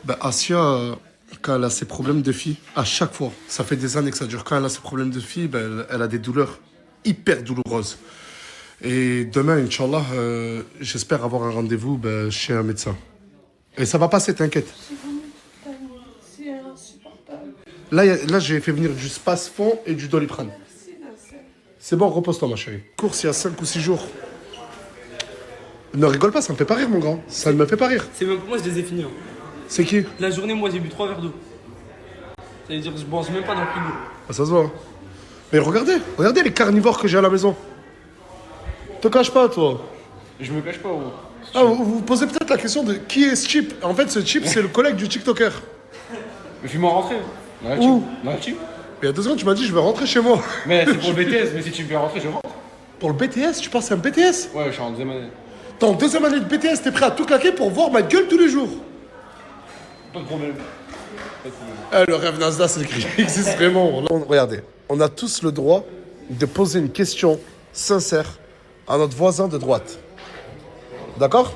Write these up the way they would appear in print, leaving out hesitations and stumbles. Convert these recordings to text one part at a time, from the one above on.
Bah, Asia, quand elle a ses problèmes de fille, à chaque fois, ça fait des années que ça dure, quand elle a ses problèmes de fille, bah, elle a des douleurs hyper douloureuses. Et demain, Inch'Allah, j'espère avoir un rendez-vous bah, chez un médecin. Et ça va passer, t'inquiète. C'est insupportable. Là j'ai fait venir du Spasfon et du Doliprane. Merci, Nasser. C'est bon, repose-toi, ma chérie. Course il y a 5 ou 6 jours. Ne rigole pas, ça me fait pas rire, mon grand. Ça ne me fait pas rire. C'est même pour moi, je les ai finis. Hein. C'est qui? La journée, moi, j'ai bu 3 verres d'eau. Ça veut dire que je mange même pas dans le frigo. Ah, ça se voit. Hein. Mais regardez les carnivores que j'ai à la maison. Te cache pas, toi. Je me cache pas, gros. Ah, vous posez peut-être la question de qui est ce chip. En fait, ce chip, c'est le collègue du TikToker. Mais fais-moi rentrer. Où? Dans la team. Il y a 2 secondes, tu m'as dit je vais rentrer chez moi. Mais c'est pour le BTS, mais si tu me fais rentrer, je rentre. Pour le BTS, tu penses à un BTS? Ouais, je suis en deuxième année. T'es en 2e année de BTS, t'es prêt à tout claquer pour voir ma gueule tous les jours. Pas de problème. Le rêve Nasdaq, c'est écrit. Il existe vraiment. Regardez, on a tous le droit de poser une question sincère à notre voisin de droite. D'accord?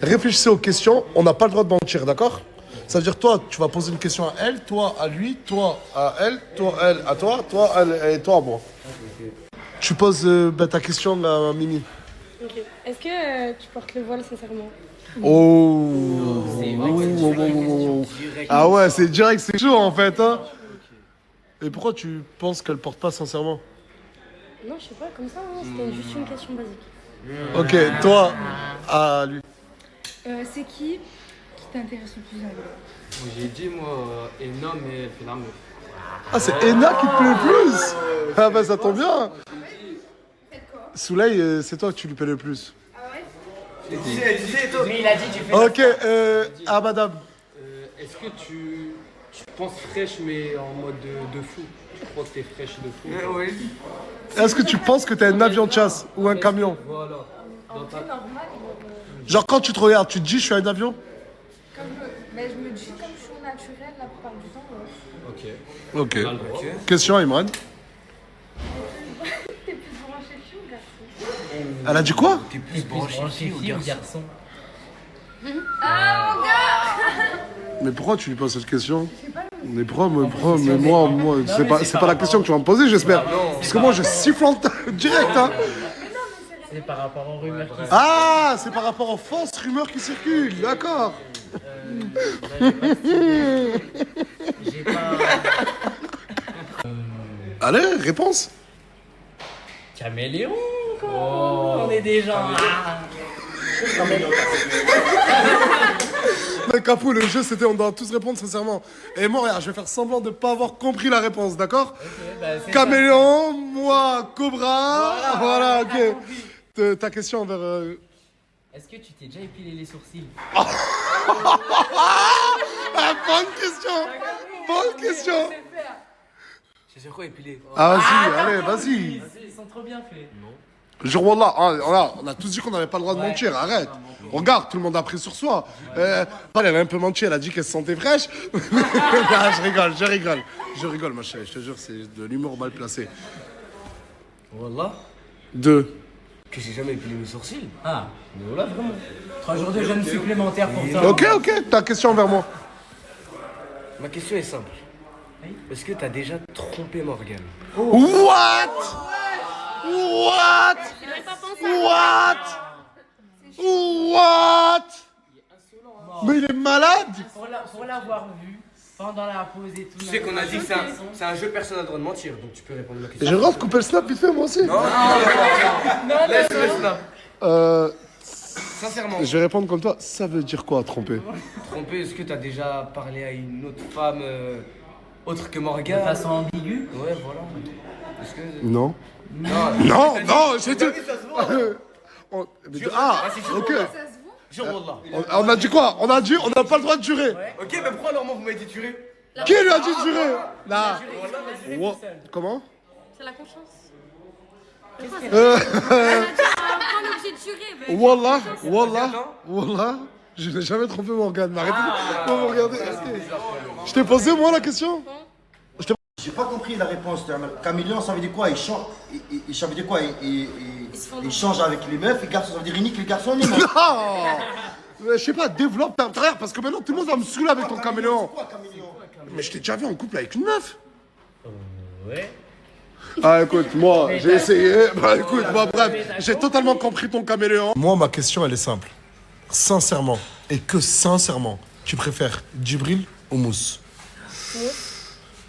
Réfléchissez aux questions, on n'a pas le droit de mentir, d'accord? Ça veut dire, toi, tu vas poser une question à elle, toi à lui, toi à elle, toi elle à toi, toi elle et toi à moi. Tu poses ta question à Mimi. Ok. Est-ce que tu portes le voile sincèrement? Oh. Ah ouais, c'est direct, c'est chaud en fait. Hein. Et pourquoi tu penses qu'elle porte pas sincèrement? Non, je sais pas, comme ça, hein, c'était juste une question basique. Ok, toi à lui. C'est qui t'intéresse le plus à lui? J'ai dit, moi, Ena, mais elle fait la meuf. Ah, c'est Ena qui te plaît le plus. Ah bah ça tombe bien. Soleil, c'est toi que tu lui plais le plus. Mais il a dit tu fais. Ok, ah madame. Est-ce que tu penses fraîche, mais en mode de fou? Tu crois que t'es fraîche de fou? Oui. Est-ce que tu penses que t'es un avion de chasse ou un camion? Voilà. En temps normal, Genre quand tu te regardes, tu te dis je suis un avion? mais je me dis comme je suis au naturel la plupart du temps. Ok. Ok. Question Imran. T'es plus branché fille ou garçon? Elle a dit quoi? T'es plus branché fille ou garçon? Ah mon gars! Mais pourquoi tu lui poses cette question? Mais moi, c'est pas la question que tu vas me poser, j'espère. Parce que moi, je siffle direct, hein. C'est par rapport aux rumeurs qui Ah, c'est par rapport aux fausses rumeurs qui circulent, d'accord. j'ai pas. Allez, réponse. Caméléon, quoi. On est des gens. Mais Capou, le jeu, c'était on doit tous répondre sincèrement. Et moi, regarde, je vais faire semblant de pas avoir compris la réponse, d'accord? Caméléon, moi, Cobra. Voilà, ok. Ta question envers. Est-ce que tu t'es déjà épilé les sourcils? Ah, bonne question. Bonne question. C'est sur quoi épiler? Ah, vas-y, allez, vas-y. Ils sont trop bien faits. Non. Genre, Wallah, on a tous dit qu'on n'avait pas le droit de mentir, arrête. Regarde, tout le monde a pris sur soi. Elle a un peu menti, elle a dit qu'elle se sentait fraîche. Non, je rigole, ma chérie, je te jure, c'est de l'humour mal placé. Wallah. 2. Que j'ai jamais épilé mes sourcils. Ah, mais voilà, vraiment. 3 jours de jeûne supplémentaire pour ça. Ok, ta question envers moi. Ma question est simple. Est-ce que t'as déjà trompé Morgane? What? Mais il est malade? Pour l'avoir vu pendant la pause et tout. Tu sais qu'on a dit que c'est un jeu, personne n'a le droit de mentir, donc tu peux répondre à ma question. J'ai le droit de couper le snap vite fait, moi aussi. Non, laisse le snap. Sincèrement. Je vais répondre comme toi. Ça veut dire quoi, tromper? Trompé, est-ce que t'as déjà parlé à une autre femme autre que Morgane? De façon ambiguë? Ouais, voilà. Est-ce que... Non. Non, Non, j'ai dit. Ah, ok. Jure Wallah. On a dit quoi? On a dit on n'a pas le droit de jurer. Ok, mais pourquoi alors moi vous m'avez dit tuer? Qui lui a dit de jurer? Là. Comment? C'est la confiance. Wallah, je n'ai jamais trompé Morgane. Arrêtez de me regarder. Je t'ai posé moi la question? J'ai pas compris la réponse. Caméléon, ça veut dire quoi? Ça veut dire quoi? Il change avec les meufs, les garçons, ça veut dire il nique les garçons, les meufs. Je sais pas, développe ta carrière parce que maintenant tout le monde va me saouler avec ton caméléon. Mais je t'ai déjà vu en couple avec une meuf. Ouais. Ah écoute, moi j'ai essayé. Bah écoute, moi bref, j'ai totalement compris ton caméléon. Moi ma question elle est simple. Sincèrement, et que sincèrement, tu préfères Djibril ou Mousse?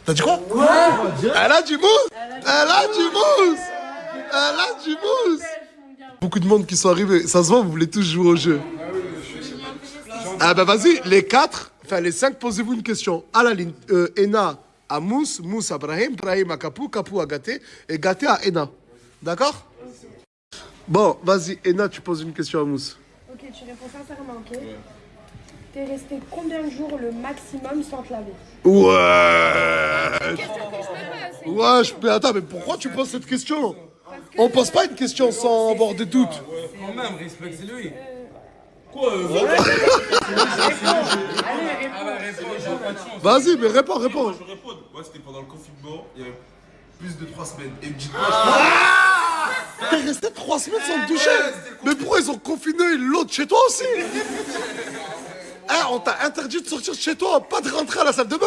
T'as dit quoi? Elle a du mousse. Elle a du mousse. Elle a du mousse. Beaucoup de monde qui sont arrivés. Ça se voit, vous voulez tous jouer au jeu. Ah bah vas-y, les 4, enfin les 5, posez-vous une question. À la ligne, Ena à Mousse, Mousse à Brahim, Brahim à Kapou, Kapou à Gaté, et Gaté à Ena. D'accord? Bon, vas-y, Ena, tu poses une question à Mousse. Ok, tu réponds sincèrement, ok? T'es resté combien de jours le maximum sans te laver? Ouais. Ouais, mais attends, mais pourquoi tu poses cette question? On pose pas une question sans avoir des doutes. Quand même, respecte-lui. Vas-y, mais réponds. Je réponds. Ouais, c'était pendant le confinement, il y avait plus de 3 semaines. Et dites-moi, T'es resté 3 semaines sans te doucher. Mais pourquoi ils ont confiné l'autre chez toi aussi? On t'a interdit de sortir de chez toi, pas de rentrer à la salle de bain.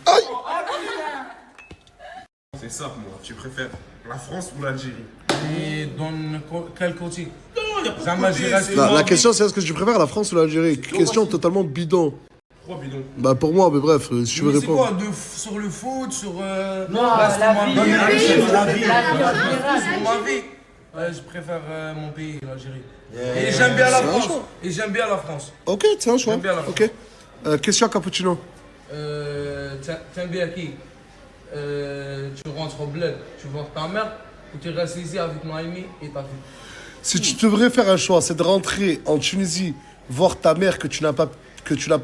Aïe. c'est simple, moi. Tu préfères la France ou l'Algérie? Et dans quel côté? La question c'est est-ce que tu préfères la France ou l'Algérie? Question totalement bidon. Pourquoi bidon? Bah pour moi, mais bref, si tu veux Mais c'est quoi répondre. sur le foot, sur Non, la vie. sur ma vie. Ouais, je préfère mon pays, l'Algérie. Et j'aime bien la France. Et j'aime bien la France. Ok, c'est un choix. J'aime bien la Ok. Question cappuccino. T'aimes bien qui? Tu rentres au bled, tu vois ta mère, ou tu restes ici avec Noémie et ta fille? Si tu devrais faire un choix, c'est de rentrer en Tunisie, voir ta mère que tu n'as pas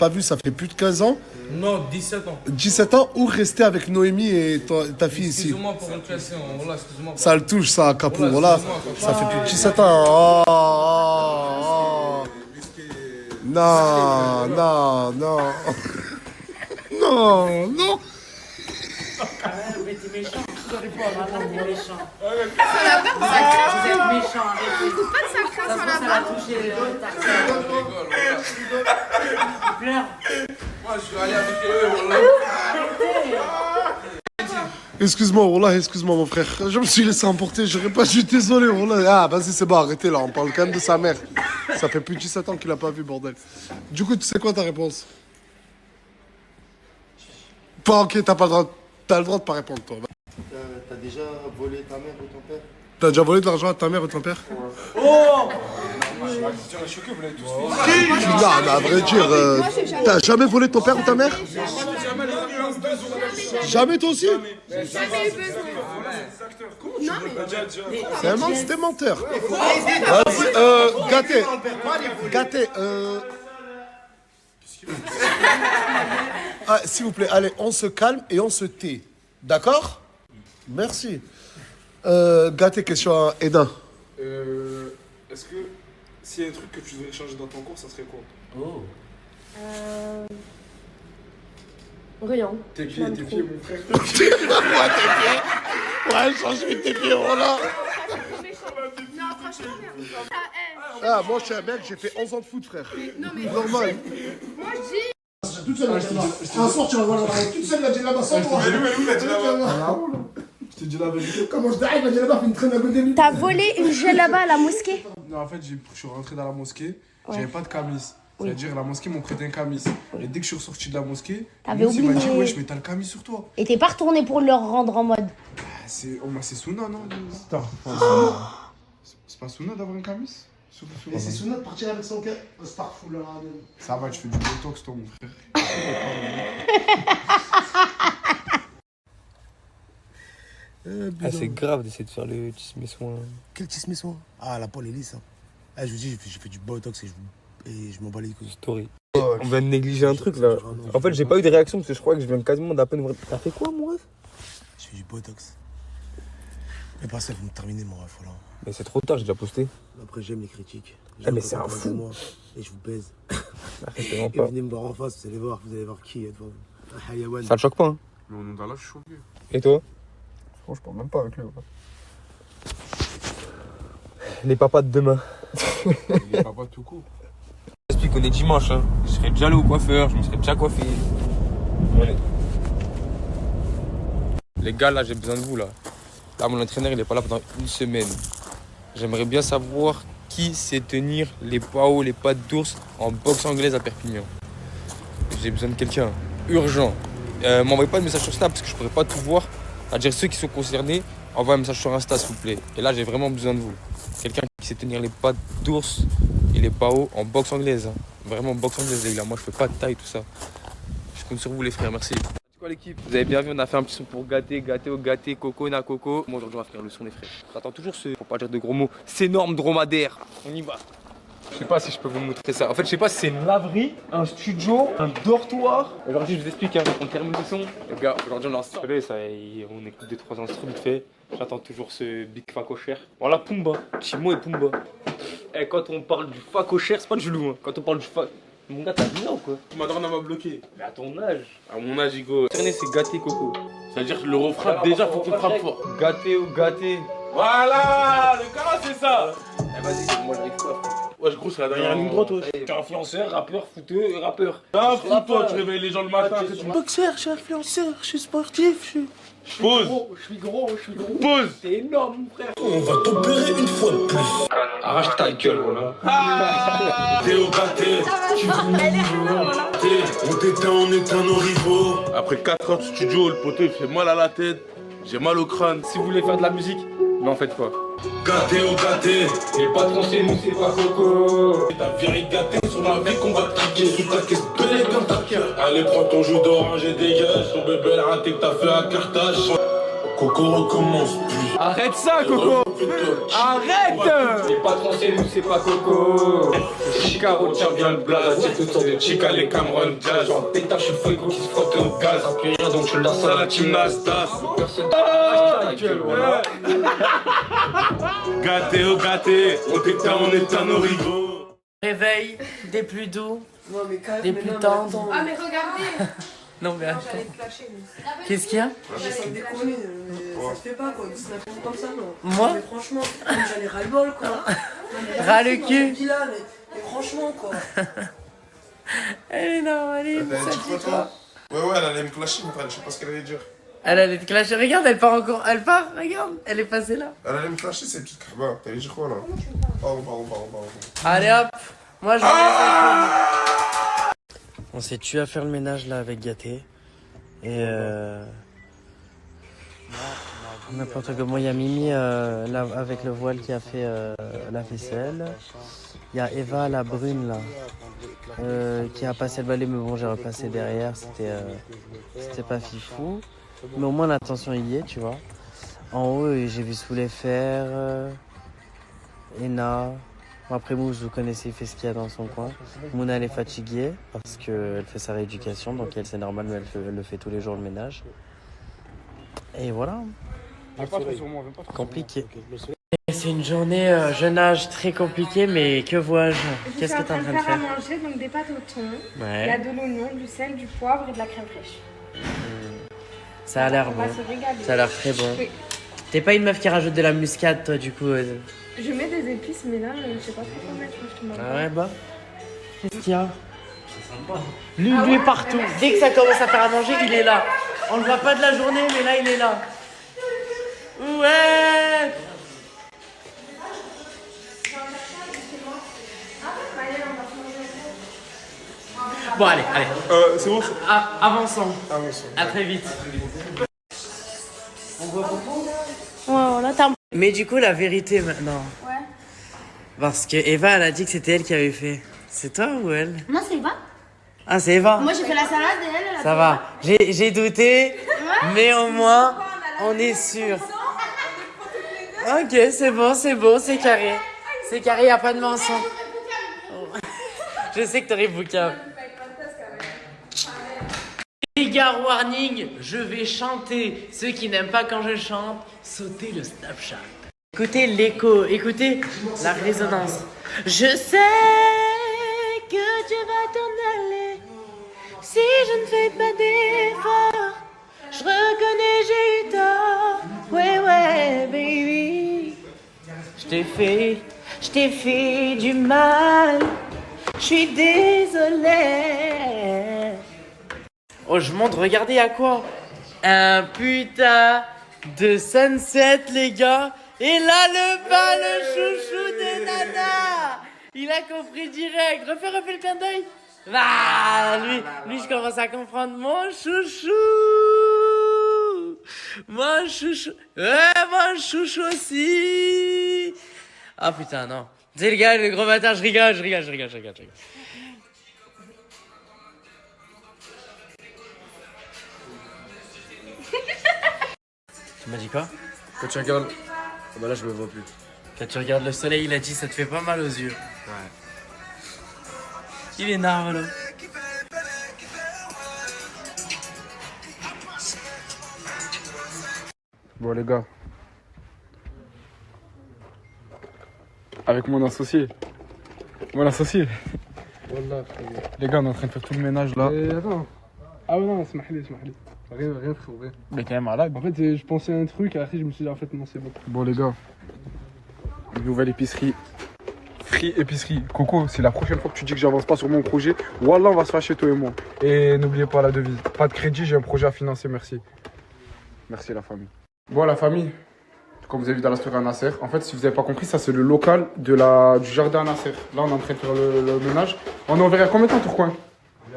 vue, ça fait plus de 15 ans, Non, 17 ans. 17 ans, ou rester avec Noémie et ta fille ici. Excuse-moi pour une question. Voilà, excuse-moi. Ça le touche, ça, Capou. Voilà, Voilà, excuse-moi, ça fait plus de 17 ans. Oh. Non. Non. Mais t'es méchant. Vous êtes méchant. Vous êtes méchant, arrêtez. Ça se voit, ça va toucher Il pleure. Moi, je suis allé avec eux. Excuse-moi, Wallah, excuse-moi, mon frère. Je me suis laissé emporter, j'aurais pas dû, désolé, Wallah. Ah, vas-y, c'est bon, arrêtez là, on parle quand même de sa mère. Ça fait plus de 17 ans qu'il a pas vu, bordel. Du coup, tu sais quoi ta réponse? Pas ok, t'as le droit de pas répondre, toi. T'as déjà volé ta mère ou ton père? T'as déjà volé de l'argent à ta mère ou ton père? Oh! Tu m'as choqué, vous l'avez tous fait. Non, mais à vrai dire, t'as jamais volé ton père ou ta mère? Jamais toi aussi? C'est un mec, c'était menteur. Vas-y, gâté, Ah, s'il vous plaît, allez, on se calme et on se tait. D'accord? Merci. Gâté, question à Eda. Est-ce que s'il y a un truc que tu devrais changer dans ton cours, ça serait quoi? Oh. Rien. Tes pieds, mon frère. Ouais, change tes pieds, voilà. Non, franchement, Ah, moi, je suis un mec, j'ai fait 11 ans de foot, frère. non, mais Normal. moi je dis. Toute seule, un soir, tu vas voir toute seule, la djellaba sans moi. Mais où il a dit là-bas? Je te dis la vérité. Comment je t'arrive, la djellaba fait une traîne à côté de lui. T'as volé une djellaba à la mosquée? Non, en fait, je suis rentré dans la mosquée, j'avais pas de camis. C'est-à-dire, la mosquée m'a prêté un camis. Et dès que je suis ressorti de la mosquée, T'avais il m'a dit, oublié. wesh, mais t'as le camis sur toi. Et t'es pas retourné pour leur rendre en mode. C'est Souna, non? C'est pas Souna d'avoir un camis? Et c'est Souna de partir avec son cœur. Starful. Ça va, tu fais du botox, toi, mon frère. Ah, c'est grave d'essayer de faire le tismé-soin. Quel tisme-soin? Ah, la poêle est lisse. Je vous dis, j'ai fait du botox et je m'en bats les couilles. Story. On vient de négliger un truc là. En fait, j'ai pas eu de réaction parce que je crois que je viens quasiment d'à peine ouvrir. T'as fait quoi, mon ref? Je fais du botox. Mais pas ça, vous me terminez, mon ref, voilà. Mais c'est trop tard, j'ai déjà posté. Après, j'aime les critiques. Ah, mais c'est un fou. Moi, et je vous baise. Arrête, c'est vraiment Et pas. venez me voir en face, vous allez voir qui est devant vous. Un hayawan. Ça te choque pas, hein? Mais au nom d'Allah, je suis choqué. Et toi? Franchement, je parle même pas avec lui. Les papas de demain. Il est papa tout court. J'explique qu'on est dimanche, hein. Je serais déjà allé au coiffeur, je me serais déjà coiffé. Ouais. Les gars, là, j'ai besoin de vous, là. Là, mon entraîneur, il est pas là pendant une semaine. J'aimerais bien savoir qui sait tenir les PAO, les pattes d'ours en boxe anglaise à Perpignan. J'ai besoin de quelqu'un. Urgent. M'envoyez pas de message sur Snap parce que je pourrais pas tout voir. C'est-à-dire ceux qui sont concernés, envoyez un message sur Insta, s'il vous plaît. Et là, j'ai vraiment besoin de vous. Quelqu'un qui sait tenir les pattes d'ours et les PAO en boxe anglaise. Hein. Vraiment boxe anglaise, les gars. Moi, je fais pas de taille, tout ça. Je compte sur vous, les frères. Merci. C'est quoi l'équipe? Vous avez bien vu, on a fait un petit son pour gâter, coco, na coco. Moi, aujourd'hui, on va faire le son, les frères. J'attends toujours ce, pour pas dire de gros mots, c'est énorme dromadaire. On y va. Je sais pas si je peux vous montrer ça. En fait, je sais pas si c'est une laverie, un studio, un dortoir. Aujourd'hui, je vous explique, hein, on termine le son. Les gars, aujourd'hui, on a installé ça, on écoute 2-3 instruments vite fait. J'attends toujours ce Big Facocher. Voilà, Pumba, Chimo et Pumba. Et quand on parle du Facocher, c'est pas du loup, hein. Quand on parle du Mon gars, t'as 10 ans, quoi. Ma daronne m'a bloqué. Mais à ton âge. À mon âge, Igo. Cerné, c'est gâté, Coco. C'est-à-dire que le refrain, déjà, faut qu'il frappe fort. Gâté ou gâté. Voilà, le cara, c'est ça. Eh, vas-y, moi, j'arrive pas. Wesh, gros, c'est la dernière ligne droite, wesh. Tu es influenceur, rappeur, footeux et rappeur. Ah, fous-toi, tu réveilles les gens le matin. Je suis boxeur, je suis influenceur, je suis sportif, je suis. Pause. Je suis gros. Pause. C'est énorme, mon frère. On va t'opérer une fois de plus. Arrache ta gueule, voilà. Théo gâté, on t'éteint, on éteint nos rivaux. Après 4 heures de studio, le poteau il fait mal à la tête. J'ai mal au crâne. Si vous voulez faire de la musique, n'en faites pas. Gâté au gâté, Les patrons, c'est nous, c'est pas Coco. ta vieille gâtée sur la vie qu'on va te traquer. Sous ta caisse belée comme ta cœur. Allez, prends ton jus d'orange et dégage. Ton bébé, elle a raté que t'as fait un cartage. Coco recommence plus. Arrête ça, Coco. Arrête. Les patrons, c'est nous, c'est pas Coco. Chica retient bien le blaze. C'est toutes sortes de Chica, les Cameron Jazz. En pétard, je suis fuego qui se frotte au gaz. Plus rien, donc je lasse à la team Nasdaq. Personne ta gueule, voilà. Gâté au gâté, on t'éteint, on éteint nos rivaux. Réveil des plus doux, des plus tendres. Ah, mais regardez. Non, mais attends. J'allais te lâcher, mais... Qu'est-ce qu'il y a? Sans déconner, ça se fait pas quoi, de snapper comme ça, non. Moi? Mais franchement, j'en ai ras le bol quoi. Ras le cul. Mais franchement quoi. Elle est là, elle est quoi. Ouais, elle allait me clasher, mais je sais pas ce qu'elle allait dire. Elle allait te clasher, regarde, elle part encore, elle part, regarde, elle est passée là. Elle allait me clasher, c'est une petite carba. T'allais dire quoi là? Pardon. Allez hop, moi je vais laisser. On s'est tué à faire le ménage là avec Gâté. Et n'importe comment, il y a Mimi là, avec le voile qui a fait la vaisselle. Il y a Eva, la brune là, qui a passé le balai, mais bon j'ai repassé derrière, c'était pas fifou. Mais au moins l'attention y est, tu vois. En haut, j'ai vu sous les fers, Ena. Après Mousse, vous connaissez, il fait ce qu'il y a dans son coin. Mouna, elle est fatiguée parce qu'elle fait sa rééducation, donc elle, c'est normal, mais elle le fait tous les jours le ménage. Et voilà. Compliqué. C'est une journée jeune âge très compliquée, mais que vois-je? Qu'est-ce que tu es en train de faire? à manger donc des pâtes au thon. Il y a de l'oignon, du sel, du poivre et de la crème fraîche. Ça a l'air On bon. va se régaler. Ça a l'air très bon. Oui. T'es pas une meuf qui rajoute de la muscade, toi, du coup Je mets des épices, mais là, je sais pas trop quoi mettre, je te demande. Ah ouais, bah. Qu'est-ce qu'il y a? Lui est partout. Dès que ça commence à faire à manger, il est là. On le voit pas de la journée, mais là, il est là. Ouais. Bon, allez. C'est bon? Avançons. À très vite. On voit beaucoup? Ouais, là, t'as... Mais du coup, la vérité maintenant. Ouais. Parce que Eva, elle a dit que c'était elle qui avait fait. C'est toi ou elle? Non, c'est pas. Ah, c'est Eva. Moi, j'ai fait la salade et elle a Ça va. J'ai douté, mais au moins, on est sûr. Ok, c'est bon, c'est carré. C'est carré, y a pas de mensonge. Je sais que t'arrives bouquin. Trigger warning, je vais chanter. Ceux qui n'aiment pas quand je chante, sautez le Snapchat. Écoutez l'écho, écoutez la résonance. Je sais que tu vas t'en aller si je ne fais pas d'effort. Je reconnais, j'ai eu tort. Ouais, baby. Je Je t'ai fait du mal. Je suis désolé. Oh, je montre, regardez à quoi? Un putain de sunset, les gars. Et là, le chouchou de Nana. Il a compris direct. Refais le clin d'œil. Ah, lui, je commence à comprendre. Mon chouchou. Mon chouchou. Mon chouchou aussi. Ah putain, non. C'est les gars, le gros bâtard, je rigole. Tu m'as dit quoi? Quand tu regardes. Ah bah là, je me vois plus. Quand tu regardes le soleil, il a dit ça te fait pas mal aux yeux. Ouais. Il est narvalo. Bon, les gars. Avec mon associé. Voilà, associé. Wallah, Les gars, on est en train de faire tout le ménage là. attends. Ah ouais, non, smahli. Rien, frérot, rien. Mais quand même malade. En fait, je pensais à un truc, après, je me suis dit, en fait, non, c'est bon. Bon, les gars. Nouvelle épicerie. Free épicerie. Coco, c'est la prochaine fois que tu dis que j'avance pas sur mon projet. Wallah, on va se fâcher, toi et moi. Et n'oubliez pas la devise. Pas de crédit, j'ai un projet à financer, merci. Merci, la famille. Bon, la famille. Comme vous avez vu dans la story à Nasser, en fait, si vous n'avez pas compris, ça c'est le local du jardin à Nasser. Là, on est en train de faire le ménage. On est ouvert à combien de temps, Tourcoing? Il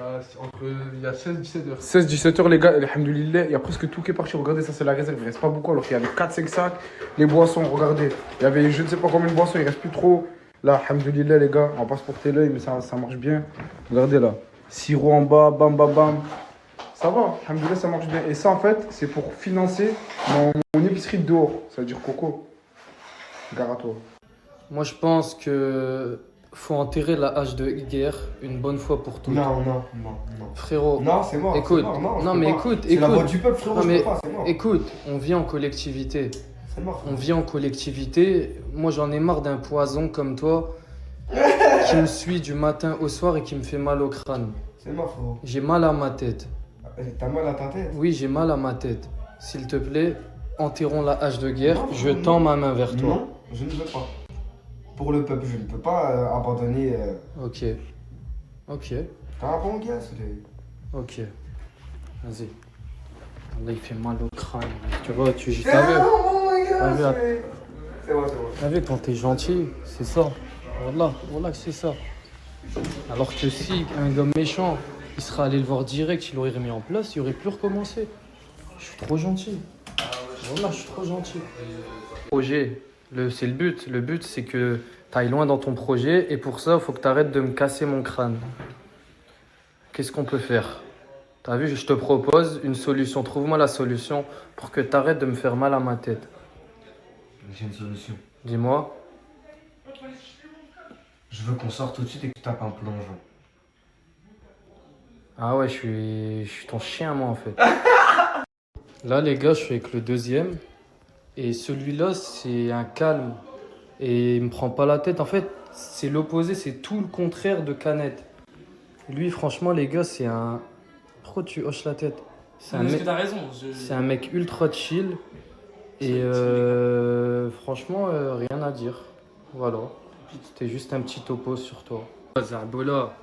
y a 16-17 heures. 16-17 heures, les gars, alhamdoulilah, il y a presque tout qui est parti. Regardez, ça c'est la réserve, il reste pas beaucoup. Alors qu'il y avait 4-5 sacs, les boissons, regardez. Il y avait je ne sais pas combien de boissons, il reste plus trop. Là, alhamdoulilah, les gars, on va pas se porter l'œil, mais ça marche bien. Regardez là, sirop en bas, bam bam bam. Ça va, alhamdoulilah, ça marche bien. Et ça, en fait, c'est pour financer mon épicerie de dehors. Ça veut dire Coco. Gare à toi. Moi, je pense que faut enterrer la hache de guerre une bonne fois pour toutes. Non. Frérot, Non, c'est mort. écoute, c'est mort, non je peux mais pas. écoute, C'est la voix du peuple, frérot, non, je mais peux pas, c'est mort. écoute, on vit en collectivité. C'est mort. On vit en collectivité. Moi, j'en ai marre d'un poison comme toi qui me suit du matin au soir et qui me fait mal au crâne. C'est mort, frérot. J'ai mal à ma tête. T'as mal à ta tête? Oui, j'ai mal à ma tête. S'il te plaît, enterrons la hache de guerre. Je tends ma main vers toi. Non, je ne veux pas. Pour le peuple, je ne peux pas abandonner. Ok. T'as un bon gars, c'est. Ok. Vas-y. Là, il fait mal au crâne. Tu vois, t'as vu? C'est bon. T'as vu, quand t'es gentil, c'est ça. Voilà que c'est ça. Alors que si un gars méchant, il serait allé le voir direct, il l'aurait remis en place, il aurait plus recommencé. Je suis trop gentil. Voilà, je suis trop gentil. Projet, c'est le but. Le but, c'est que t'ailles loin dans ton projet et pour ça, il faut que t'arrêtes de me casser mon crâne. Qu'est-ce qu'on peut faire? T'as vu, je te propose une solution. Trouve-moi la solution pour que t'arrêtes de me faire mal à ma tête. J'ai une solution. Dis-moi. Je veux qu'on sorte tout de suite et que tu tapes un plongeon. Ah ouais, je suis ton chien, moi, en fait. Là, les gars, je suis avec le deuxième. Et celui-là, c'est un calme. Et il me prend pas la tête. En fait, c'est l'opposé, c'est tout le contraire de Canette. Lui, franchement, les gars, c'est un... Pourquoi tu hoches la tête? C'est un mec... T'as raison. C'est un mec ultra chill. Et franchement, rien à dire. Voilà. C'était juste un petit topo sur toi. Zarboula,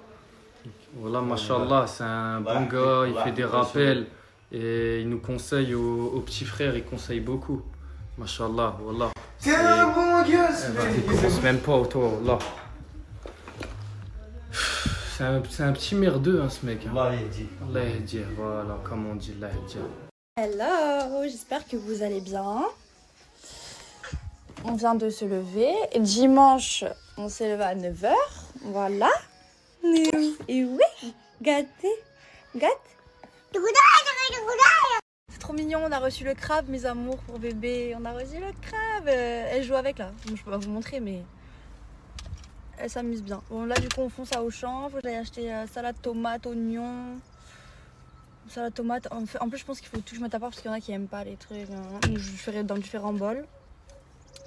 voilà, machallah, c'est un bon gars, il fait des rappels. Et il nous conseille aux petits frères, il conseille beaucoup. Machallah, voilà. C'est un bon gars, Il commence même pas autour, là. C'est un petit merdeux, hein, ce mec. Hein. Allah yahdi, voilà, comme on dit, Allah yahdi. Hello, j'espère que vous allez bien. On vient de se lever. Dimanche, on s'est levé à 9h. Voilà. Et oui, gâté. Gâte. C'est trop mignon, on a reçu le crabe, mes amours, pour bébé. On a reçu le crabe. Elle joue avec là. Bon, je peux pas vous montrer, mais elle s'amuse bien. Bon, là, du coup, on fonce à Auchan. Faut que j'aille acheter salade, tomate, oignon. Salade, tomate. En plus, je pense qu'il faut tout que je mette à part parce qu'il y en a qui aiment pas les trucs. Donc, je ferai dans différents bols.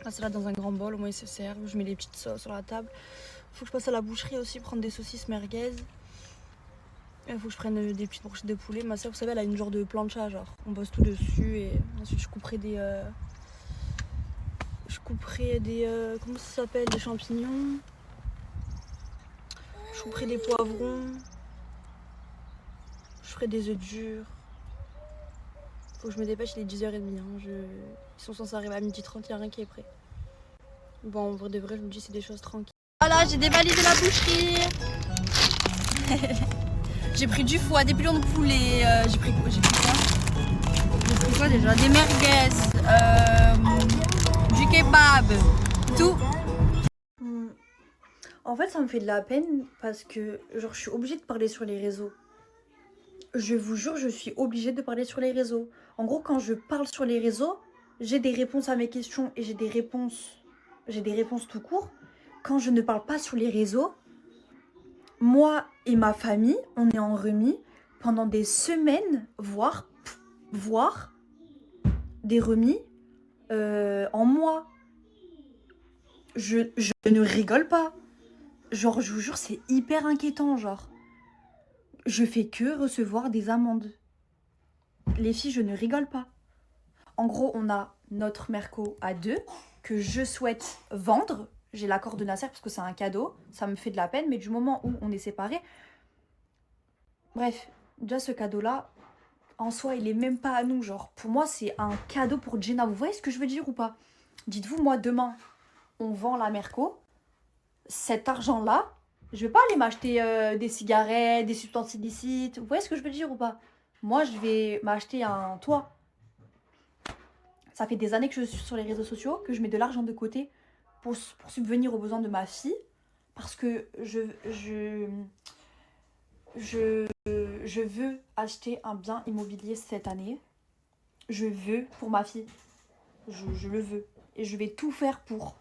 La salade dans un grand bol, au moins il se sert. Je mets les petites sauces sur la table. Faut que je passe à la boucherie aussi, prendre des saucisses merguez. Il faut que je prenne des petites brochettes de poulet. Ma soeur, vous savez, elle a une genre de plancha, genre. On bosse tout dessus et ensuite je couperai Je couperai des... comment ça s'appelle? Des champignons. Je couperai des poivrons. Je ferai des œufs durs. Faut que je me dépêche, il est 10h30. Hein. Ils sont censés arriver à 12h30, il n'y a rien qui est prêt. Bon, en vrai de vrai, je me dis c'est des choses tranquilles. Voilà, j'ai dévalisé la boucherie. J'ai pris du foie, des pilons de poulet. J'ai pris quoi? J'ai pris quoi déjà? Des merguez, du kebab, tout. En fait, ça me fait de la peine parce que genre, je suis obligée de parler sur les réseaux. Je vous jure, je suis obligée de parler sur les réseaux. En gros, quand je parle sur les réseaux, j'ai des réponses à mes questions et j'ai des réponses tout court. Quand je ne parle pas sur les réseaux, moi et ma famille, on est en remis pendant des semaines, voire des remis en mois. Je ne rigole pas. Genre, je vous jure, c'est hyper inquiétant, genre. Je fais que recevoir des amendes. Les filles, je ne rigole pas. En gros, on a notre Merco à 2 que je souhaite vendre. J'ai l'accord de Nasser parce que c'est un cadeau. Ça me fait de la peine, mais du moment où on est séparés... Bref, déjà ce cadeau-là, en soi, il est même pas à nous. Genre, pour moi, c'est un cadeau pour Jenna. Vous voyez ce que je veux dire ou pas? Dites-vous, moi, demain, on vend la Merco. Cet argent-là, je vais pas aller m'acheter des cigarettes, des substances illicites. Vous voyez ce que je veux dire ou pas? Moi, je vais m'acheter un toit. Ça fait des années que je suis sur les réseaux sociaux, que je mets de l'argent de côté pour subvenir aux besoins de ma fille. Parce que je veux acheter un bien immobilier cette année. Je veux pour ma fille. Je le veux. Et je vais tout faire pour.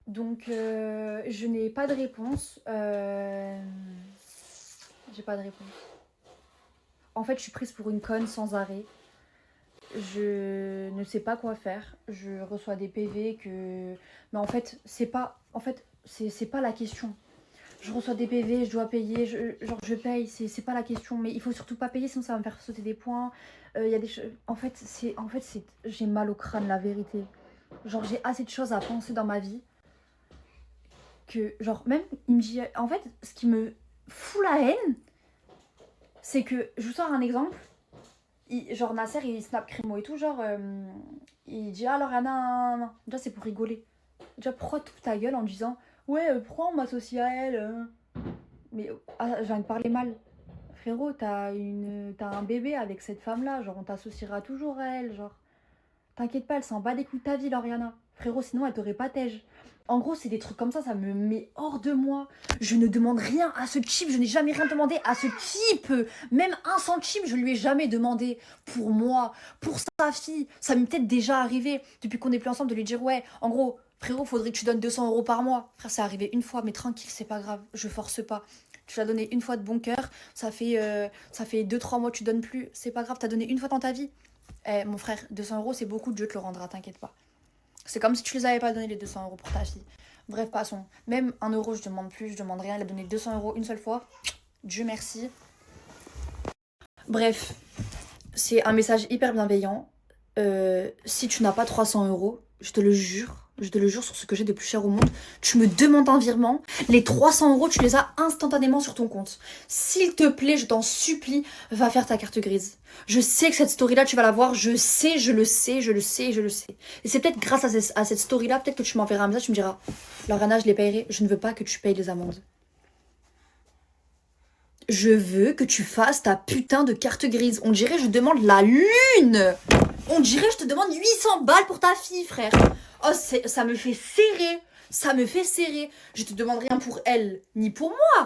Donc, je n'ai pas de réponse. J'ai pas de réponse. En fait, je suis prise pour une conne sans arrêt. Je ne sais pas quoi faire. Je reçois des PV que... Mais en fait, c'est pas... En fait, c'est pas la question. Je reçois des PV, je dois payer, je paye, c'est pas la question. Mais il faut surtout pas payer, sinon ça va me faire sauter des points. Y a des choses... En fait, j'ai mal au crâne, la vérité. Genre, j'ai assez de choses à penser dans ma vie. Que, genre, même, il me dit... En fait, ce qui me fout la haine, c'est que... Je vous sors un exemple. Genre, Nasser, il snap Crimo et tout, genre... il dit, alors, Anna... Déjà, c'est pour rigoler. Déjà, pourquoi toute ta gueule en disant... Ouais, pourquoi on m'associe à elle Mais, je viens de parler mal. Frérot, t'as un bébé avec cette femme-là. Genre, on t'associera toujours à elle, genre... T'inquiète pas, elle s'en bat les couilles de ta vie, Lauriana. Frérot, sinon, elle t'aurait pas tège. En gros, c'est des trucs comme ça me met hors de moi. Je ne demande rien à ce type, je n'ai jamais rien demandé à ce type. Même un centime, je lui ai jamais demandé pour moi, pour sa fille. Ça m'est peut-être déjà arrivé, depuis qu'on n'est plus ensemble, de lui dire, ouais, en gros, frérot, faudrait que tu donnes 200 € par mois. Frère, c'est arrivé une fois, mais tranquille, c'est pas grave, je force pas. Tu l'as donné une fois de bon cœur, ça fait 2-3 mois que tu donnes plus, c'est pas grave, t'as donné une fois dans ta vie. Eh, mon frère, 200 €, c'est beaucoup, Dieu te le rendra, t'inquiète pas. C'est comme si tu les avais pas donné les 200 € pour ta fille. Bref, passons. Même 1 euro, je demande plus, je demande rien. Elle a donné 200 € une seule fois. Dieu merci. Bref, c'est un message hyper bienveillant. Si tu n'as pas 300 €, je te le jure sur ce que j'ai de plus cher au monde, tu me demandes un virement, les 300 €, tu les as instantanément sur ton compte. S'il te plaît, je t'en supplie, va faire ta carte grise. Je sais que cette story-là, tu vas la voir, je sais. Et c'est peut-être grâce à cette story-là, peut-être que tu m'enverras un message, tu me diras, Lauriana, je les payerai, je ne veux pas que tu payes les amendes. Je veux que tu fasses ta putain de carte grise. On dirait je demande la lune. On dirait je te demande 800 balles pour ta fille, frère. Oh, ça me fait serrer. Ça me fait serrer. Je te demande rien pour elle, ni pour moi.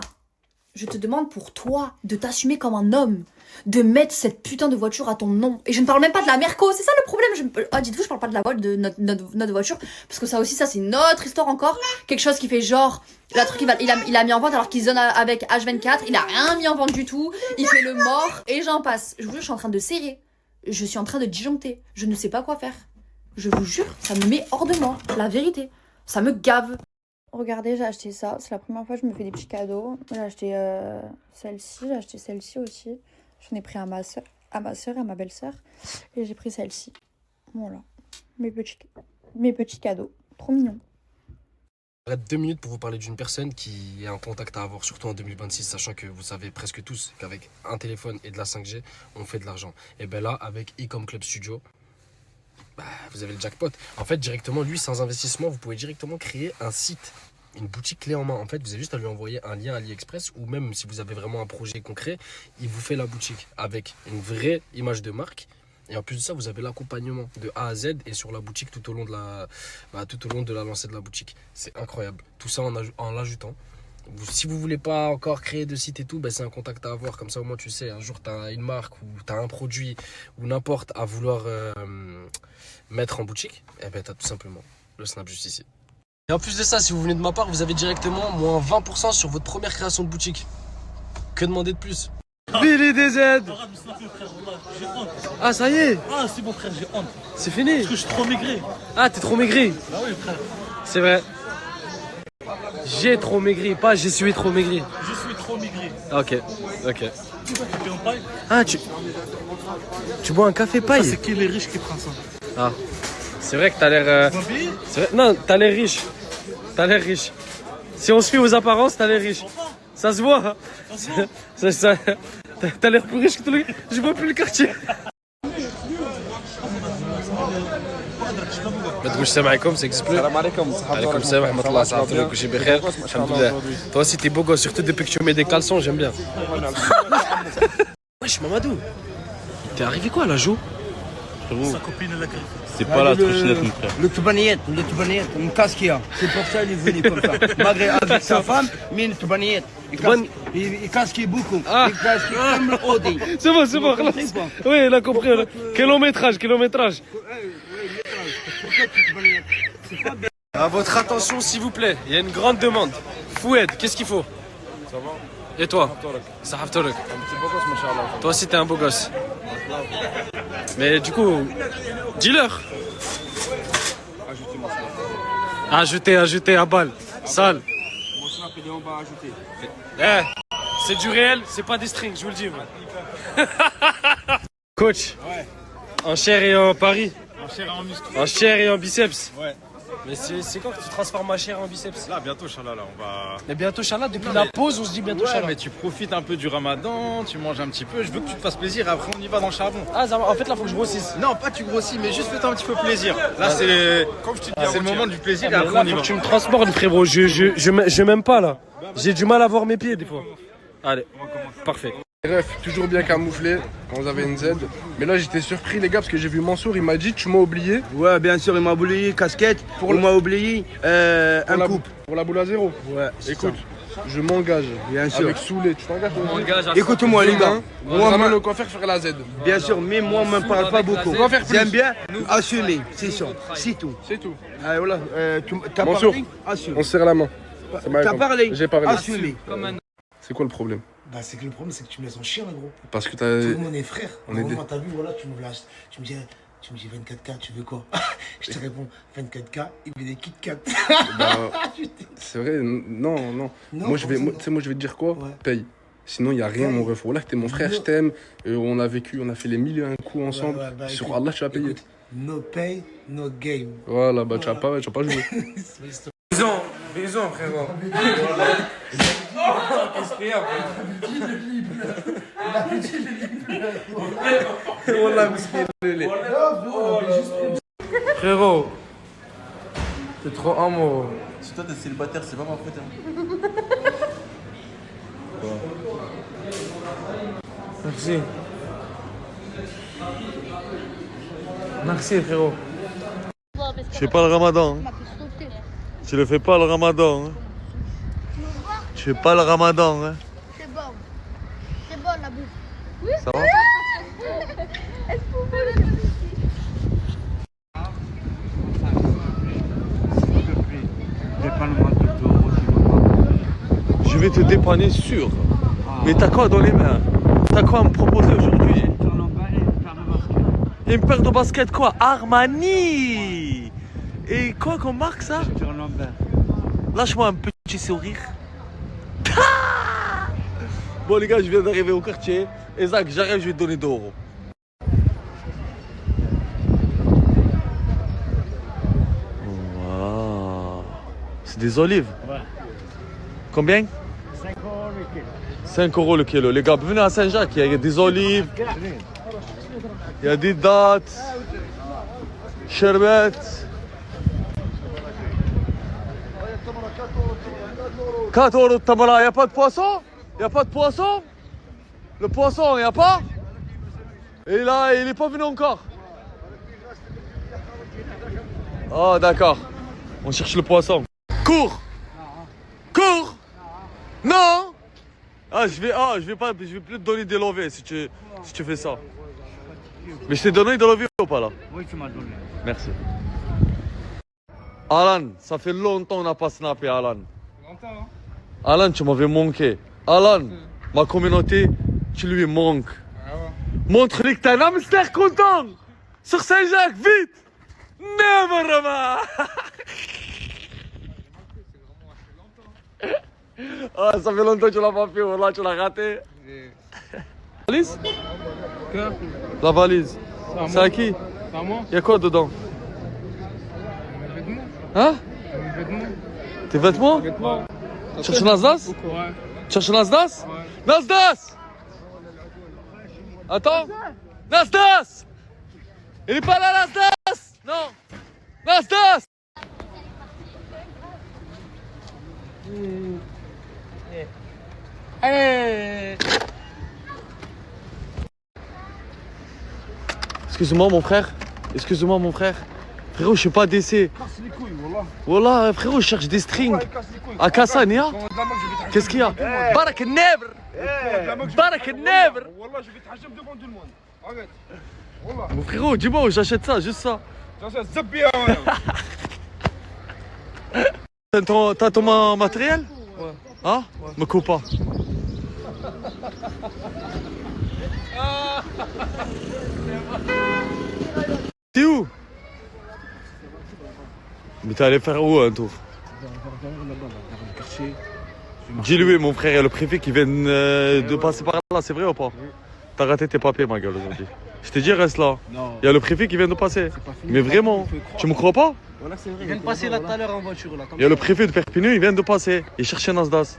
Je te demande pour toi de t'assumer comme un homme. De mettre cette putain de voiture à ton nom. Et je ne parle même pas de la Merco. C'est ça le problème. Dites-vous, je parle pas de la de notre voiture. Parce que ça c'est une autre histoire encore. Quelque chose qui fait genre... La truc, il a mis en vente alors qu'il se donne avec H24. Il a rien mis en vente du tout. Il fait le mort. Et j'en passe. Je vous jure, je suis en train de serrer. Je suis en train de disjoncter. Je ne sais pas quoi faire. Je vous jure, ça me met hors de moi. La vérité. Ça me gave. Regardez, j'ai acheté ça. C'est la première fois que je me fais des petits cadeaux. J'ai acheté celle-ci. J'ai acheté celle-ci aussi. J'en ai pris à ma soeur et à ma belle-sœur. Et j'ai pris celle-ci. Voilà. mes petits cadeaux. Trop mignon. J'arrête 2 minutes pour vous parler d'une personne qui est un contact à avoir, surtout en 2026, sachant que vous savez presque tous qu'avec un téléphone et de la 5G, on fait de l'argent. Et bien là, avec Ecom Club Studio, vous avez le jackpot. En fait, directement, lui, sans investissement, vous pouvez directement créer un site, une boutique clé en main. En fait, vous avez juste à lui envoyer un lien AliExpress, ou même si vous avez vraiment un projet concret, il vous fait la boutique avec une vraie image de marque. Et en plus de ça, vous avez l'accompagnement de A à Z et sur la boutique tout au long de la lancée de la boutique. C'est incroyable. Tout ça en l'ajoutant. Si vous voulez pas encore créer de site et tout, c'est un contact à avoir. Comme ça, au moins, tu sais, un jour, tu as une marque ou tu as un produit ou n'importe à vouloir mettre en boutique, et tu as tout simplement le Snap juste ici. Et en plus de ça, si vous venez de ma part, vous avez directement moins 20% sur votre première création de boutique. Que demander de plus? Billy DZ. Ah, ça y est. Ah, c'est bon, frère, j'ai honte. C'est fini. Parce que je suis trop maigri. Ah, t'es trop maigri. Bah oui, frère. C'est vrai. J'ai trop maigri, pas je suis trop maigri. Je suis trop maigri. Ok. Tu fais en paille? Ah, tu bois un café paille? Ça, c'est qui les riches qui prennent ça? Ah, c'est vrai que t'as l'air... Non, t'as l'air riche. Si on se fie aux apparences, t'as l'air riche. Ça se voit. T'as l'air plus riche que tout le... Je vois plus le quartier. السلام عليكم, ça existe plus. Salam alaikum. Alaikum salam, rahmatullah, ça va bien. Alhamdulillah. Toi aussi t'es beau gosse, surtout depuis que tu mets des caleçons, j'aime bien. Wesh Mamadou, t'es arrivé quoi la joue? Sa copine elle a griffé. C'est pas la trottinette mon frère. Le Toubaniette, une casse qu'il y a. C'est pour ça qu'il est venu comme ça. Malgré avec sa femme, mais une Toubaniette. Il casse beaucoup. Il casse comme le Audi. C'est bon. Oui, il a compris. Kilométrage. À votre attention s'il vous plaît, il y a une grande demande. Foued, qu'est-ce qu'il faut? Ça va? Et toi? Ça va, Torek. Un petit beau gosse, machallah. Toi aussi t'es un beau gosse. Mais du coup, dis-leur. Ajouter à balle. Sale. Mon snap il est en bas, ajouter. C'est du réel, c'est pas des strings, je vous le dis. Coach. Ouais. En chair et en pari. En chair et en muscle. En chair et en biceps. Ouais. Mais c'est quand que tu transformes ma chair en biceps? Là, bientôt, Inch'Allah, là, on va... Mais bientôt, Inch'Allah, depuis la pause, on se dit bientôt, Inch'Allah. mais tu profites un peu du ramadan, tu manges un petit peu, je veux que tu te fasses plaisir, après on y va dans le charbon. Ah, en fait, là, faut que je grossisse. Non, pas tu grossis, mais juste fais-toi un petit peu plaisir. Là, c'est... Comme je te dis, c'est le moment du plaisir, et après là, on y faut va. que tu me transportes, frérot, je m'aime pas, là. J'ai du mal à voir mes pieds, des fois. Allez, parfait. Bref, toujours bien camouflé quand vous avez une Z. Mais là j'étais surpris les gars parce que j'ai vu Mansour, il m'a dit tu m'as oublié. Ouais, bien sûr, il m'a oublié casquette. Il m'a oublié un coupe. Pour la boule à zéro. Ouais. Écoute, je m'engage. Bien sûr. Avec Soulé, tu t'engages? Écoute-moi les gars. On ramène au coiffeur faire la Z. Bien sûr, mais moi on me parle pas beaucoup. J'aime bien assumer, c'est ça. C'est tout. C'est tout. Ah, voilà. T'as Mansour, parlé, assume. on se serre la main. T'as parlé, j'ai parlé. assumer. C'est quoi le problème? Bah, c'est que le problème, c'est que tu me laisses en chien, là, gros. Parce que Tout le monde est frère. On est Normalement, t'as vu, voilà, tu me dis 24K, tu veux quoi? Je te réponds 24K, il veut des Kit Kat. C'est vrai, non. Moi, je vais te dire quoi? Ouais. Paye. Sinon, il n'y a rien, mon ref. Voilà, t'es mon frère, je t'aime. On a vécu, on a fait les 1001 coups ensemble. Bah, sur écoute, Allah, tu vas payer. Écoute, no pay, no game. Voilà, bah, tu vas pas jouer. Bisous, frérot. Qu'est-ce qu'il y a, frérot? T'es trop amoureux. Si toi t'es célibataire, c'est pas ma faute. Merci. Merci, frérot. Je fais pas le ramadan. Tu le fais pas le ramadan. Tu fais pas le ramadan. Hein. C'est bon. C'est bon la bouffe. Oui. Ça va? Est-ce que vous voulez le Je vais te dépanner sûr. Mais t'as quoi dans les mains? T'as quoi à me proposer aujourd'hui? Une paire de baskets quoi? Armani. Et quoi comme marque ça? Lâche-moi un petit sourire. Bon les gars, je viens d'arriver au quartier. Et Zach, j'arrive, je vais te donner 2 €. Des olives? Ouais. Combien? 5 euros le kilo. 5 euros le kilo. Les gars, venez à Saint-Jacques, il y a des olives, il y a des dattes, sherbet. 4 euros de tamara, il n'y a pas de poisson? Il n'y a pas de poisson? Le poisson, il n'y a pas? Et là, il n'est pas venu encore. Oh, d'accord. On cherche le poisson. Cours! Cours! Non! Je vais plus te donner des lovés si tu fais ça. Mais je t'ai donné des lovés ou pas là? Oui, tu m'as donné. Merci. Alan, ça fait longtemps qu'on n'a pas snappé, Alan. Longtemps, hein? Alan, tu m'avais manqué. Alan, ma communauté, tu lui manques. Ah ouais. Montre-lui que t'es un hamster content. Sur Saint-Jacques, vite! Never, man! Ah, ça fait longtemps que tu l'as pas fait, là tu l'as raté. La valise? Que? La valise. C'est à qui? C'est à moi. Y'a quoi dedans? Mes vêtements. Hein? Mes vêtements. Tes vêtements? Mes vêtements. Tu cherches Nasdas? Ouais. Tu cherches Nasdas? Ouais. Nasdas! Attends! Nasdas! Il est pas là, Nasdas! Non! Nasdas! Hey. Excuse-moi mon frère. Excuse-moi mon frère. Frérot, je suis pas DC. Casse les couilles, wallah. Wallah, frérot, je cherche des strings. À Kassa, Nia? Qu'est-ce qu'il y a? Barak Never! Barak Never! Wallah, je vais te hajem devant tout le monde. Arrête. Wallah. Mon frérot, dis-moi, j'achète ça, juste ça. J'achète Zabbia. T'as ton matériel? Ouais. Hein? Me coupe pas. T'es où? Mais t'es allé faire où un tour? Dis-lui, mon frère, il y a le préfet qui vient de passer par là, c'est vrai ou pas? T'as raté tes papiers, ma gueule, aujourd'hui. Je t'ai dit, reste là. Il y a le préfet qui vient de passer. Mais vraiment, tu me crois pas? Il vient de passer là tout à l'heure en voiture. Là, il y a le préfet de Perpignan, il vient de passer. Il cherchait Nasdas.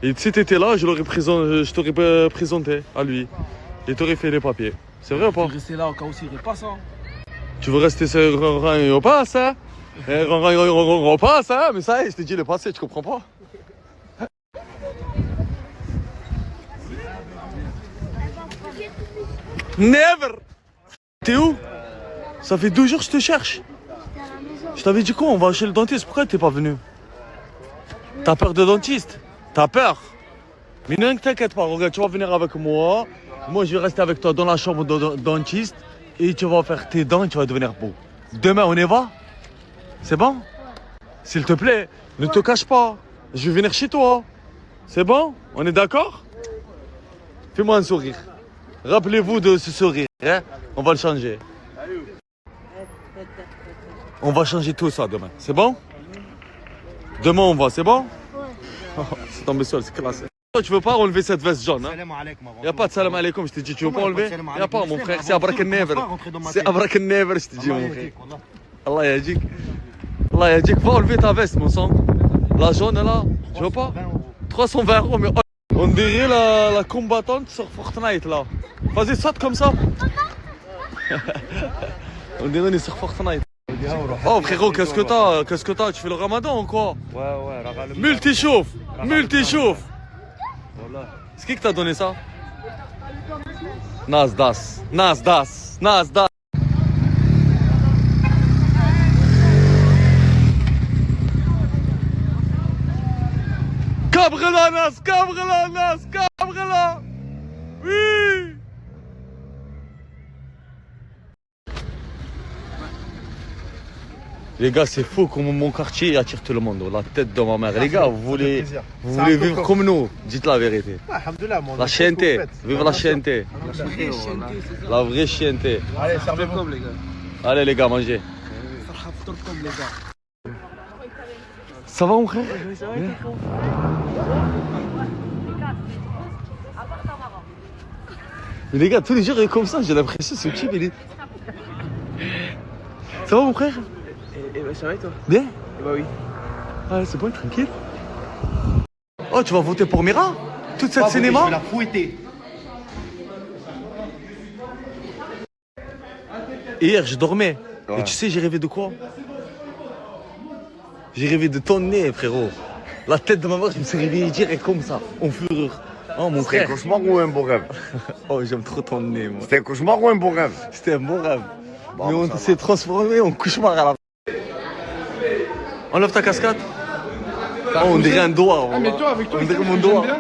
Et si t'étais là, je t'aurais présenté à lui. Et t'aurais fait les papiers. C'est vrai ou pas? Je vais rester là au cas où il repasse. Hein. Tu veux rester sur il repasse, hein? Il repasse, hein? Mais ça y est, je t'ai dit, il est passé, tu comprends pas? Never! T'es où? Ça fait 2 jours que je te cherche. Je t'avais dit quoi? On va chez le dentiste. Pourquoi t'es pas venu? T'as peur de dentiste? T'as peur? Mais ne t'inquiète pas, regarde, tu vas venir avec moi. Moi, je vais rester avec toi dans la chambre de dentiste. Et tu vas faire tes dents et tu vas devenir beau. Demain, on y va? C'est bon? S'il te plaît, ne te cache pas. Je vais venir chez toi. C'est bon? On est d'accord? Fais-moi un sourire. Rappelez-vous de ce sourire, hein? On va le changer. On va changer tout ça demain, c'est bon? Demain on va, c'est bon? Ouais. C'est tombé seul, c'est classe. Toi, tu veux pas enlever cette veste jaune, hein? Y a pas de salam alaikum, je t'ai dit, tu veux pas enlever? Y a pas, mon frère, c'est Abrak Never. C'est Abrak Never, je t'ai dit, mon frère. Allah yadik. Allah yadik, va enlever ta veste, mon sang. La jaune là, tu veux pas? 320 euros, mais on dirait la combattante sur Fortnite là. Vas-y, saute comme ça. On dirait on est sur Fortnite. Oh frérot, qu'est-ce que t'as? Tu fais le ramadan ou quoi? Ouais, Multichauffe. Voilà. C'est qui t'a donné ça? Nasdas. Cabrela, Nas, Cabrela. Oui. Les gars, c'est fou comme mon quartier attire tout le monde. La tête de ma mère. Les gars, vous voulez vivre comme nous? Dites la vérité. La chienté. Vive la chienté. La vraie chienté. Allez, servez-vous. Allez les gars, mangez. Ça va mon frère? Mais les gars, tous les jours il est comme ça, j'ai l'impression ce type il est... Ça va mon frère? Ça va et toi? Bien? Bah oui. Ah, c'est bon, tranquille. Oh, tu vas voter pour Mira? Toute cette cinéma? Je vais la fouetter. Hier, je dormais. Et tu sais, j'ai rêvé de quoi? J'ai rêvé de ton nez, frérot. La tête de ma mère, je me suis réveillé direct comme ça, en fureur. Oh, mon frère. C'était un cauchemar ou un bon rêve? Oh, j'aime trop ton nez, moi. C'était un cauchemar ou un bon rêve? C'était un bon rêve. Bon, mais on s'est transformé en cauchemar à la fin. Enlève ta casquette. Oh, on dirait un doigt. Ah, mais toi, avec toi, on dirait mon j'aime doigt. bien.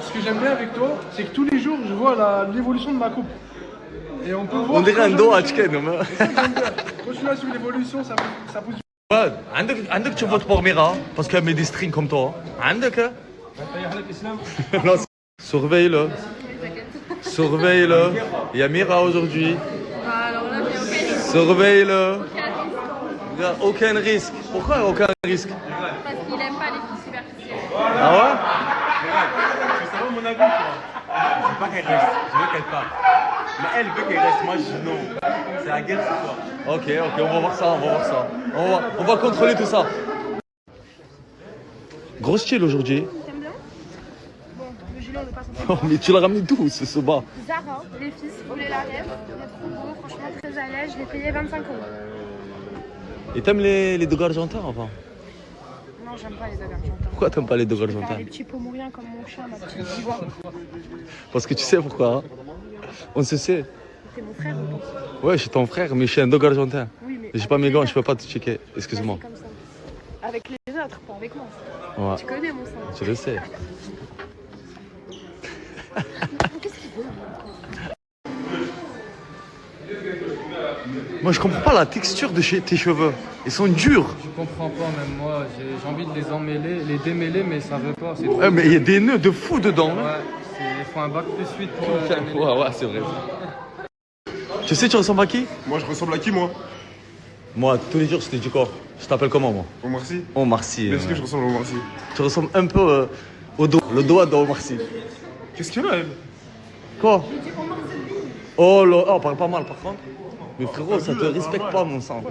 Ce que j'aime bien avec toi, c'est que tous les jours, je vois l'évolution de ma coupe. Et on peut voir. On dirait un doigt à Tchken. Continue à suivre l'évolution, ça pousse. Ouais, عندك tu votes pour Mira parce qu'elle met des strings comme toi. عندك hein? Non, surveille-le. Surveille-le. Il y a Mira aujourd'hui. Alors là, j'ai aucun risque. Surveille-le. Regarde, aucun risque. Pourquoi aucun risque? Parce qu'il aime pas les filles superficielles. Ah ouais? Tu sais mon avis, quoi. Je veux pas qu'elle reste, je veux qu'elle parte. Mais elle veut qu'elle reste, moi je dis non. C'est la guerre, c'est quoi? Ok, on va voir ça, on va contrôler tout ça. Gros style aujourd'hui. T'aimes bien? Bon, le gilet, on n'est pas censé. Oh, mais tu l'as ramené d'où ce bas? Zara, les fils, vous voulez la rêve, il est trop beau, franchement très à l'aise, je l'ai payé 25 €. Et t'aimes les dogs argentins enfin? Non, j'aime pas les dogs argentins. Pourquoi t'aimes pas les dogs Je préfère argentins? les petits pomouriens comme mon chat, ma petite diva. Parce que tu sais pourquoi hein? On se sait. T'es mon frère ou pas? Ouais, je suis ton frère, mais je suis un dog argentin. Oui, mais J'ai pas mes gants, je peux pas te checker. Excuse-moi. Comme ça. Avec les autres, pas avec moi. Ouais. Tu connais mon sang. Je le sais. Qu'est-ce qu'il veut? Moi, je comprends pas la texture de tes cheveux. Ils sont durs. Je comprends pas, même moi. J'ai envie de les emmêler, les démêler, mais ça veut pas. Ouais, mais il y a des nœuds de fou dedans. Ouais, il faut un bac plus 8 pour. Ouais, c'est vrai. Tu sais, tu ressembles à qui? Moi, je ressemble à qui, moi? Moi, tous les jours, je te dis quoi? Je t'appelle comment, moi? Omar Sy. Omar Sy. Est-ce que je ressemble à Omar Sy? Tu ressembles un peu au dos, le doigt d'Omar Sy. Qu'est-ce qu'elle a, elle? Quoi? Oh là, oh, parle pas mal, par contre. Mais frérot, ça te respecte pas, mon sang.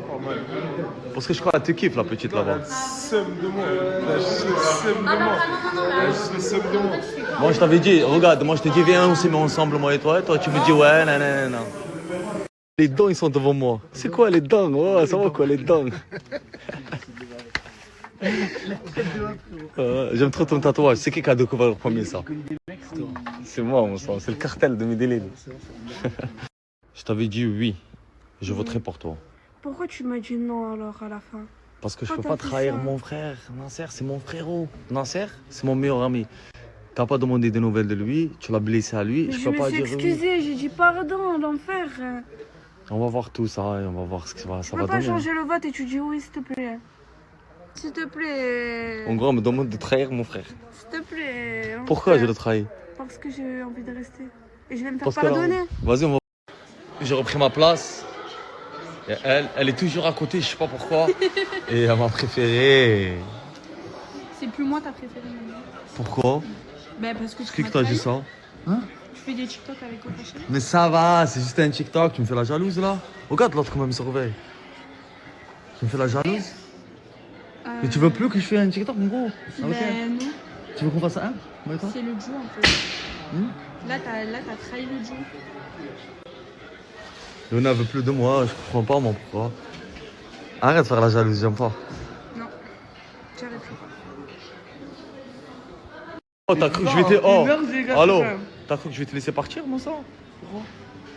Parce que je crois qu'elle te kiffe, la petite là-bas. Seum de moi. Seum de moi. Le seum de moi. Moi, je t'avais dit, regarde, moi, je te dis, viens, on s'y met ensemble, moi et toi. Et toi, tu me dis, ouais, non. Les dents, ils sont devant moi. C'est quoi les dents? Oh, ça va quoi, les dents? J'aime trop ton tatouage. C'est qui a découvert le premier, ça? C'est moi, mon sang. C'est le cartel de Medellin. Je t'avais dit oui. Je voterai pour toi. Pourquoi tu me dis non alors à la fin? Parce que je peux pas trahir mon frère. Nasser, c'est mon frérot. Nasser, c'est mon meilleur ami. T'as pas demandé des nouvelles de lui, tu l'as blessé à lui. Mais je peux pas dire. Je me suis excusée, j'ai dit pardon, l'enfer. On va voir tout ça et on va voir ce que ça va donner. Tu peux pas changer le vote et tu dis oui, s'il te plaît. S'il te plaît. En gros, on me demande de trahir mon frère. S'il te plaît. Pourquoi je le trahis? Parce que j'ai envie de rester. Et je vais me faire Parce pardonner. Vas-y, on va. J'ai repris ma place. Et elle est toujours à côté, je sais pas pourquoi. Et elle m'a préféré. C'est plus moi ta préférée maintenant. Pourquoi? Ben parce que C'est qui t'a dit ça? Hein? Tu fais des TikTok avec Okashi. Mais ça va, c'est juste un TikTok, tu me fais la jalouse là. Regarde l'autre comment elle me surveille. Tu me fais la jalouse? Mais tu veux plus que je fasse un TikTok en gros? Ah, okay. Ben non. Tu veux qu'on fasse un? C'est le duo en fait. Là t'as trahi le duo. Luna veut plus de moi, je comprends pas moi pourquoi. Arrête de faire la jalousie, j'aime pas. Non, j'arrêterai pas. Oh, t'as cru que je vais te... Oh, allô? T'as cru que je vais te laisser partir, mon sang?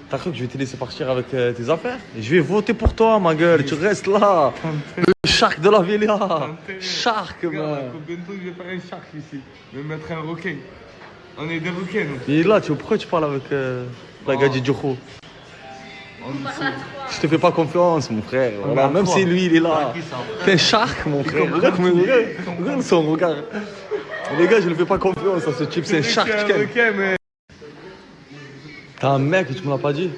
T'as cru que je vais te laisser partir avec tes affaires? Je vais voter pour toi, ma gueule, tu restes là. Le shark de la villa. Shark, man. Bientôt, je vais faire un shark ici. Je vais mettre un requin. On est des requins, nous. Et là, pourquoi tu parles avec la gars du Djoko? Je te fais pas confiance, mon frère. Voilà, même si lui, il est là. T'es un shark, mon frère. Regarde son regard. Les gars, je ne fais pas confiance à ce type, c'est un shark. T'as un mec, tu me l'as pas dit.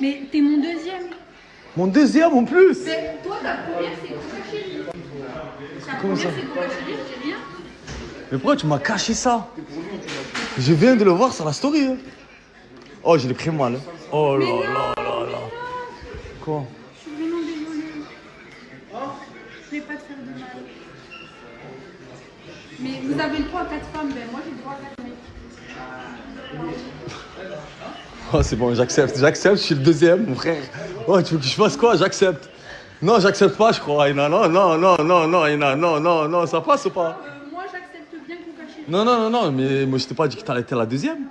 Mais t'es mon deuxième. Mon deuxième en plus? Mais toi, ta première, c'est Coca Chérie. Ta Comment première, ça? c'est Coca Chérie, je dis rien. Mais pourquoi tu m'as caché ça? Je viens de le voir sur la story. Hein. Oh, je l'ai pris mal. Hein. Oh là là là là. Quoi? Je suis vraiment désolée. Mais vous avez le droit à 4 femmes, ben moi j'ai le droit à 4 mecs. Oh, c'est bon, j'accepte, je suis le deuxième, mon frère. Oh, tu veux que je fasse quoi? J'accepte. Non, j'accepte pas, je crois, Aïna. Non, Aïna, non, ça passe ou pas? Moi j'accepte bien qu'on cache. Non, mais moi je t'ai pas dit que t'étais la deuxième.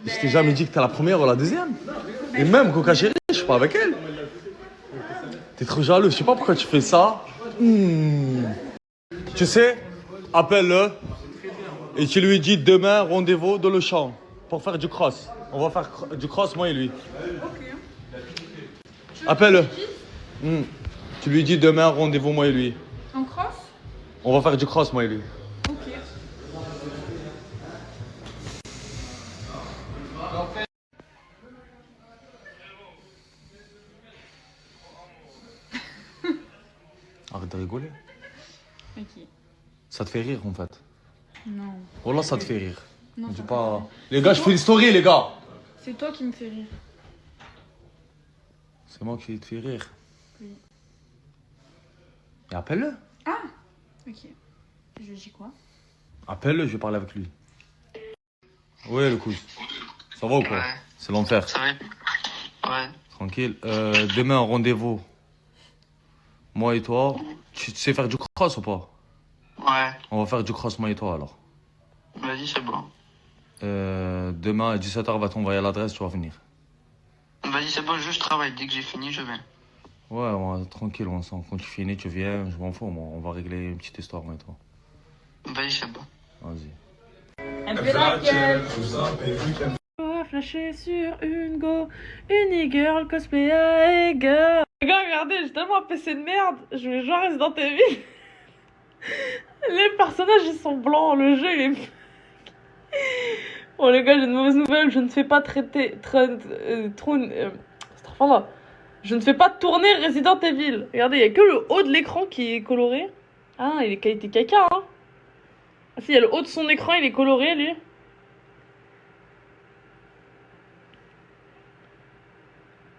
Je t'ai jamais dit que t'es la première ou la deuxième. Et même Coca Chérie, je suis pas avec elle. T'es trop jaloux, je sais pas pourquoi tu fais ça. Tu sais, appelle-le et tu lui dis demain rendez-vous dans le champ pour faire du cross. On va faire du cross, moi et lui. Appelle-le. Tu lui dis demain rendez-vous, moi et lui. En cross? On va faire du cross, moi et lui. Ok. Arrête de rigoler. Ok. Ça te fait rire en fait. Non. Voilà, ça te fait rire. Non, Dis ça pas. me Les gars, je fais une story, les gars. C'est toi qui me fais rire. C'est moi qui te fais rire. Oui. Et appelle-le. Ah. Ok. Je dis quoi? Appelle-le, je vais parler avec lui. Ouais, le coup. Ça va ou quoi? C'est l'enfer. Ça va? Ouais. Tranquille. Demain, rendez-vous. Moi et toi. Tu sais faire du cross ou pas? Ouais. On va faire du cross, moi et toi alors. Vas-y, c'est bon. Demain à 17h, va t'envoyer l'adresse, tu vas venir. Vas-y, c'est bon, juste travaille. Dès que j'ai fini, je viens. Ouais, tranquille, quand tu finis, tu viens, je m'en fous, moi. On va régler une petite histoire, moi et toi. Vas-y, c'est bon. Vas-y. Un peu la gueule. On va flasher sur une go, une e-girl cosplay à e-girl. Les gars, regardez, j'ai tellement un PC de merde. Je vais jouer à Resident Evil. Les personnages, ils sont blancs. Le jeu, il est... Bon, les gars, j'ai une mauvaise nouvelle. Je ne fais pas je ne fais pas tourner Resident Evil. Regardez, il n'y a que le haut de l'écran qui est coloré. Ah, il est qualité caca, hein. Ah si, il y a le haut de son écran, il est coloré, lui.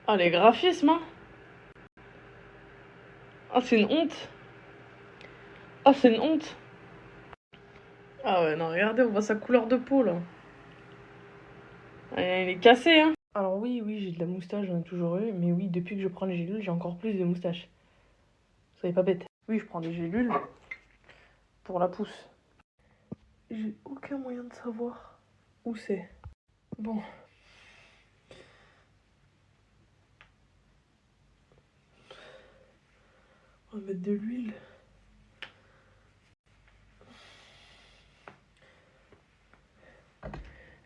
Ah, les graphismes, hein. Ah, c'est une honte. Ah, c'est une honte. Ah ouais, non, regardez, on voit sa couleur de peau, là. Ah, il est cassé, hein. Alors oui, j'ai de la moustache, j'en ai toujours eu. Mais oui, depuis que je prends les gélules, j'ai encore plus de moustache. Soyez pas bête. Oui, je prends des gélules pour la pousse. J'ai aucun moyen de savoir où c'est. Bon. On va mettre de l'huile.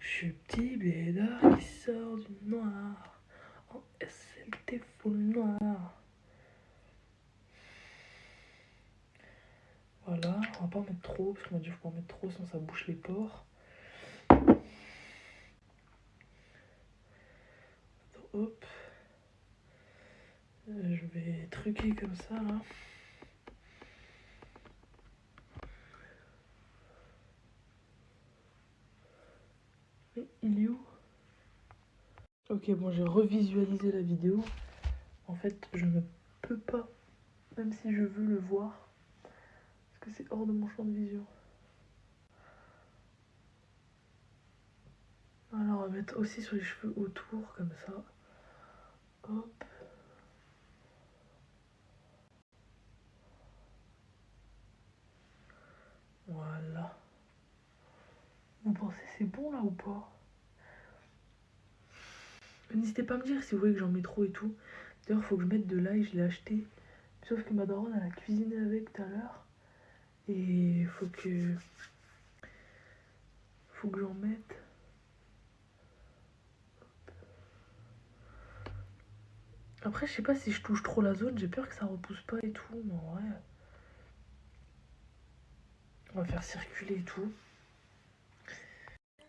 Je suis petit blédard qui sort du noir. En SLT full noir. Voilà, on va pas en mettre trop, parce qu'on m'a dit qu'il faut pas en mettre trop, sinon ça bouche les pores. Hop. Je vais truquer comme ça, là. Il est où? Ok, bon, j'ai revisualisé la vidéo. En fait, je ne peux pas, même si je veux le voir, parce que c'est hors de mon champ de vision. Alors, on va mettre aussi sur les cheveux autour, comme ça. Hop. Voilà. Vous pensez c'est bon là ou pas? N'hésitez pas à me dire si vous voyez que j'en mets trop et tout. D'ailleurs, faut que je mette de l'ail, je l'ai acheté. Sauf que ma daronne, elle a cuisiné avec tout à l'heure. Et faut que j'en mette. Après, je sais pas si je touche trop la zone, j'ai peur que ça repousse pas et tout. Mais en vrai, on va faire circuler et tout.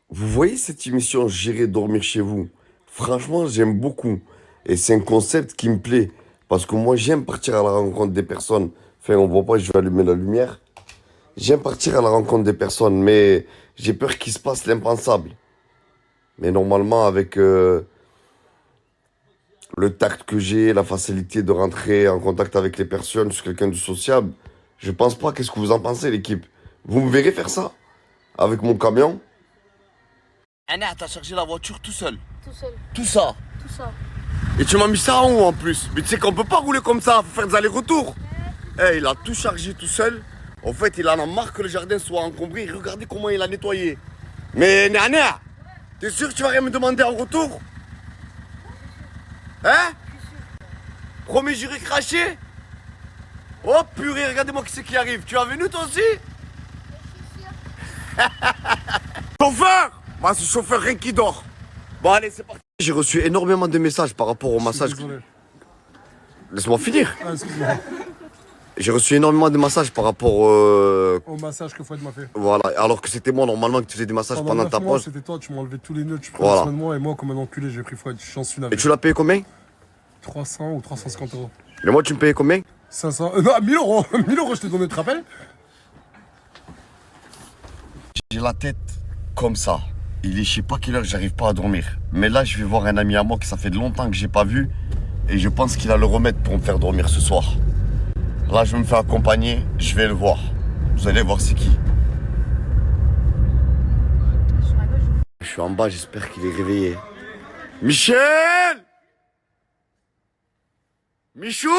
Vous voyez cette émission J'irai dormir chez vous? Franchement, j'aime beaucoup. Et c'est un concept qui me plaît. Parce que moi, j'aime partir à la rencontre des personnes. Enfin, on voit pas, je vais allumer la lumière. J'aime partir à la rencontre des personnes, mais j'ai peur qu'il se passe l'impensable. Mais normalement, avec le tact que j'ai, la facilité de rentrer en contact avec les personnes, je suis quelqu'un de sociable. Je pense pas. Qu'est-ce que vous en pensez, l'équipe? Vous me verrez faire ça avec mon camion. Anna, t'as chargé la voiture tout seul. Tout seul. Tout ça. Tout ça. Et tu m'as mis ça en haut en plus. Mais tu sais qu'on peut pas rouler comme ça, faut faire des allers-retours. Eh, il a tout chargé tout seul. En fait, il en a marre que le jardin soit encombré. Regardez comment il a nettoyé. Mais Nana, t'es sûr que tu vas rien me demander en retour? Hein? Premier juré craché? Oh purée, regardez-moi qui c'est qui arrive. Tu as venu toi aussi? Chauffeur! Bah, ce chauffeur rien qui dort. Bon allez, c'est parti. J'ai reçu énormément de messages par rapport au massage. Laisse-moi finir. Ah, excuse-moi. J'ai reçu énormément de messages par rapport au massage que Fouad m'a fait. Voilà, alors que c'était moi normalement que tu faisais des massages pendant ta pause. C'était toi, tu m'as enlevé tous les nœuds, tu prenais soin de moi et moi comme un enculé j'ai pris Fouad, j'en suis navré. Et tu l'as payé combien? 300 ou 350 euros. Et moi tu me payais combien? 500, non 1000 euros. 1000 euros je t'ai donné, tu te rappelles? J'ai la tête comme ça. Il est je sais pas quelle heure, j'arrive pas à dormir. Mais là je vais voir un ami à moi que ça fait longtemps que j'ai pas vu. Et je pense qu'il a le remède pour me faire dormir ce soir. Là je vais me faire accompagner, je vais le voir. Vous allez voir c'est qui. Je suis en bas, j'espère qu'il est réveillé. Michel! Michou!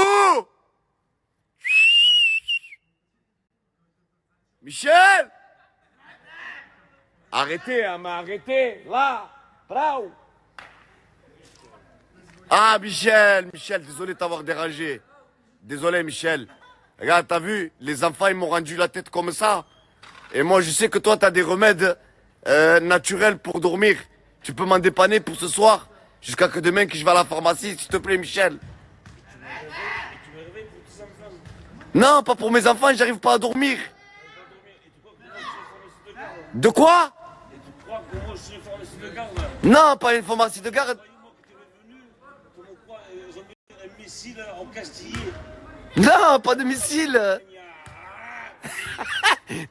Michel! Arrêtez, hein, mais arrêtez, là, bravo. Ah, Michel, désolé de t'avoir dérangé. Désolé, Michel. Regarde, t'as vu, les enfants, ils m'ont rendu la tête comme ça. Et moi, je sais que toi, t'as des remèdes naturels pour dormir. Tu peux m'en dépanner pour ce soir, jusqu'à que demain que je vais à la pharmacie, s'il te plaît, Michel. Non, pas pour mes enfants, j'arrive pas à dormir. De quoi? Non, pas une pharmacie de garde. Non, pas de missile.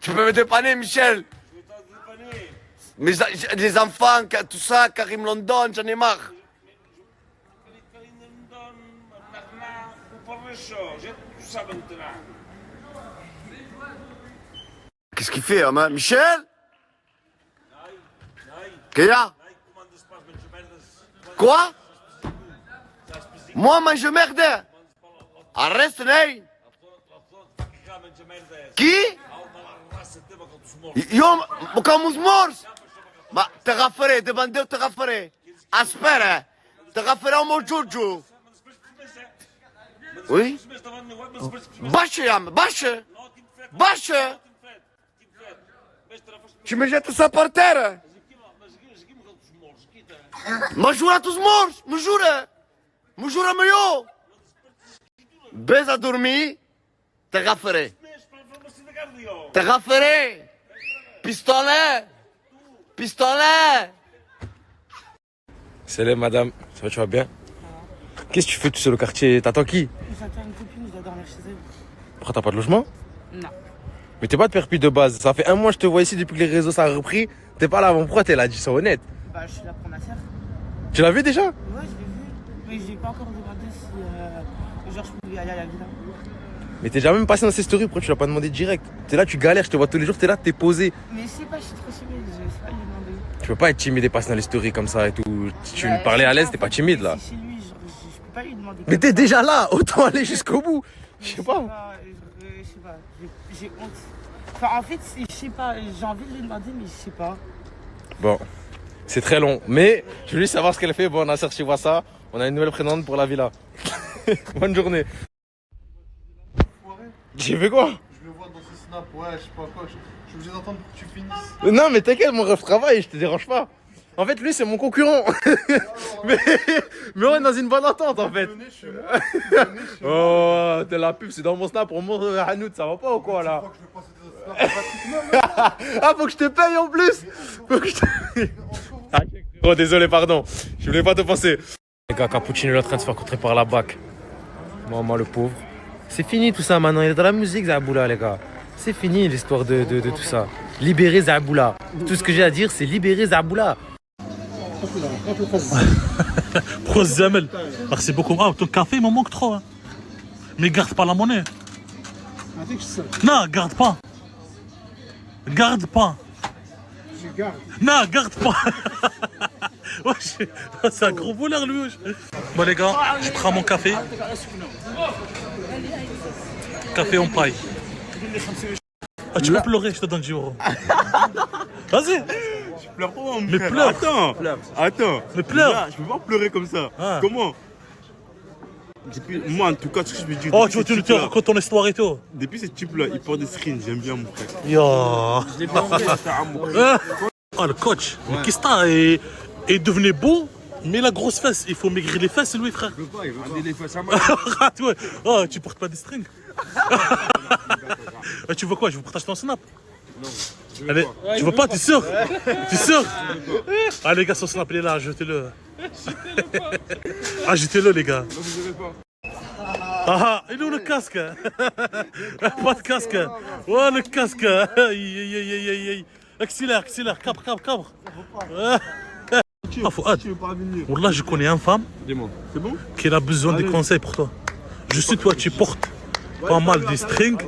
Tu peux me dépanner, Michel? Mais les enfants, tout ça, Karim London, j'en ai marre. Qu'est-ce qu'il fait, hein, Michel? Qu'est-ce? Quoi? Moi, je merde. Arrête, Ney. Qui? Yo, comme morse. Ma, te rafferé, demandez, te rafferé. Aspera, te rafferé au mon joujou. Oui? Bâche, bâche. Bâche. Tu me jettes ça par terre. Me jura tous morts, me jura. Me jura meu. Beza dormir, te rafferé. Te rafferé. Pistolet. Pistolet. Salut madame, ça va, tu vas bien? Qu'est-ce que tu fais tout seul au quartier? T'attends qui? J'attends une copine, je dois dormir chez elle. Pourquoi t'as pas de logement? Non. Mais t'es pas de Perpignan de base. Ça fait un mois que je te vois ici depuis que les réseaux ça a repris. T'es pas là avant. Pourquoi t'es là? Dis ça honnête. Bah, je suis là pour ma soeur. Tu l'as vu déjà? Ouais, je l'ai vu. Mais j'ai pas encore demandé si genre je pouvais aller à la villa. Mais t'es déjà même passé dans ces stories. Pourquoi tu l'as pas demandé direct? T'es là, tu galères, je te vois tous les jours, t'es là, t'es posé. Mais je sais pas, je suis trop timide, je sais pas lui demander. Tu peux pas être timide et passer dans les stories comme ça et tout. Si tu Bah, me parlais à l'aise, en t'es fait, pas timide là. c'est chez lui, genre, je peux pas lui demander. Mais t'es déjà là, autant aller jusqu'au bout. Je sais pas. Je sais pas, j'ai honte. Enfin, en fait, je sais pas, j'ai envie de lui demander, mais je sais pas. Bon, c'est très long. Mais je veux juste savoir ce qu'elle fait. Bon, Nasser, tu vois ça. On a une nouvelle présidente pour la villa. Bonne journée. J'ai fait quoi? Je le vois dans ce snap, ouais, je sais pas quoi. Je suis obligé d'attendre que tu finisses. Non, mais t'inquiète, mon ref travaille, je te dérange pas. En fait, lui, c'est mon concurrent. mais on est dans une bonne entente, en fait. Oh, t'es la pub, c'est dans mon snap pour mon Hanout, ça va pas ou quoi, là? Ah, faut que je te paye en plus. Faut que je te... Oh, désolé, pardon. Je voulais pas te penser. Les gars, Cappuccino est en train de se faire contrer par la BAC. Maman, le pauvre. C'est fini tout ça maintenant, il est dans la musique, Zaboula, les gars. C'est fini l'histoire de tout ça. Libérez Zaboula. Tout ce que j'ai à dire, c'est libérer Zaboula. Prost Zamel. Merci beaucoup. Ah, ton café, il me manque trop. Hein. Mais garde pas la monnaie. Non, garde pas. Garde pas. Je garde. Non, garde pas. C'est un gros voleur lui. Bon les gars, je prends mon café. Café en paille. Ah, tu peux pleurer, je te donne 10 euros. Vas-y. Je pleure pas, mon Mais frère. pleure. Attends. Mais pleure. Là, je peux pas pleurer comme ça. Ah. Comment? Moi, en tout cas, ce que je me dis. Oh, tu veux te raconter ton histoire et tout. Depuis ce type-là, il porte des screens, j'aime bien, mon frère. Yo. Je l'ai pas fait, c'est un amour. Oh, le coach. Mais qu'est-ce que t'as est devenu beau, mais la grosse fesse. Il faut maigrir les fesses, lui, frère. Il veut pas, il veut pas. Les fesses à Arrête, ouais. Oh, tu portes pas des strings. Tu veux quoi? Je vous partage ton snap. Non. Allez, tu veux pas? T'es sûr? T'es sûr? Ah, les gars, son snap, il est là, ajoutez-le. Ajoutez-le, les gars. Ah, il est où le casque? Pas de casque. Oh, le casque. Accélère, cabre. Ah, Fouad. Wallah, je connais une femme. Dis-moi, c'est bon? Qui a besoin de conseils pour toi. Je sais, toi, tu portes pas mal de strings.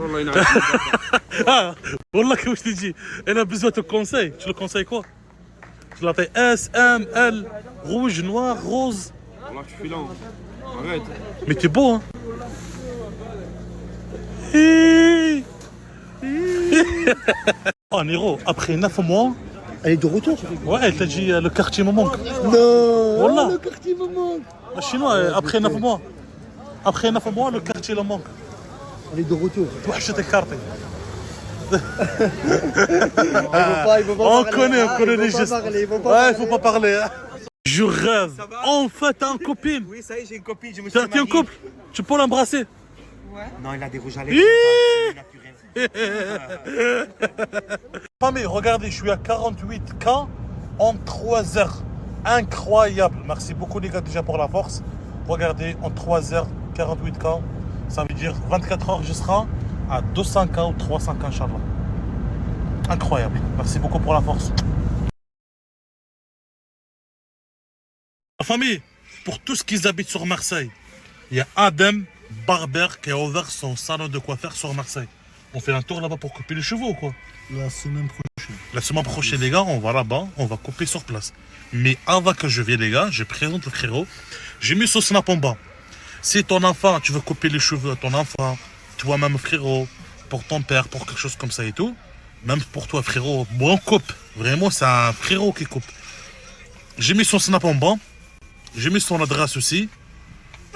Ah, Wallah, comme je t'ai dit, elle a besoin de conseils. Tu le conseilles quoi? Tu l'appelles S, M, L, rouge, noir, rose. Voilà, tu fais là. Arrête. Mais t'es beau, hein? Oh, Nero, après 9 mois. Elle est de retour? Ouais, elle t'a dit le quartier me manque. Non. Wallah. Le quartier me manque. Le chinois, après 9 mois. Après 9 mois, le quartier le manque. Elle est de retour. Toi, je te carte. On connaît les gestes. Ouais, il faut pas parler. Hein. Je rêve. Enfin, t'as une copine. Oui, ça y est, j'ai une copine. Je me suis T'es en couple? Tu peux l'embrasser? Ouais. Non, il a des rouges à lèvres. Famille, regardez, je suis à 48K en 3 heures. Incroyable. Merci beaucoup les gars déjà pour la force. Regardez, en 3 heures, 48K. Ça veut dire 24 heures, je serai à 200K ou 300K, Inch'Allah. Incroyable. Merci beaucoup pour la force. La famille, pour tous qui habitent sur Marseille, il y a Adem Barber qui a ouvert son salon de coiffeur sur Marseille. On fait un tour là-bas pour couper les cheveux ou quoi? La semaine prochaine. La semaine prochaine, les gars, on va là-bas, on va couper sur place. Mais avant que je vienne, les gars, je présente le frérot. J'ai mis son snap en bas. Si ton enfant, tu veux couper les cheveux à ton enfant, toi-même frérot, pour ton père, pour quelque chose comme ça et tout, même pour toi frérot, bon coupe. Vraiment, c'est un frérot qui coupe. J'ai mis son snap en bas. J'ai mis son adresse aussi.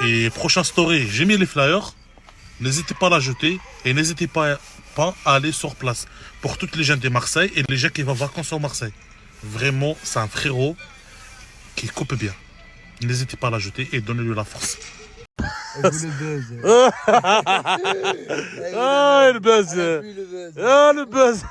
Et prochain story, j'ai mis les flyers. N'hésitez pas à la jeter. Et n'hésitez pas à aller sur place. Pour toutes les gens de Marseille et les gens qui vont en vacances sur Marseille. Vraiment, c'est un frérot qui coupe bien. N'hésitez pas à la jeter et donnez-lui la force. Elle veut le buzz. Ah, le buzz. Ah, le buzz.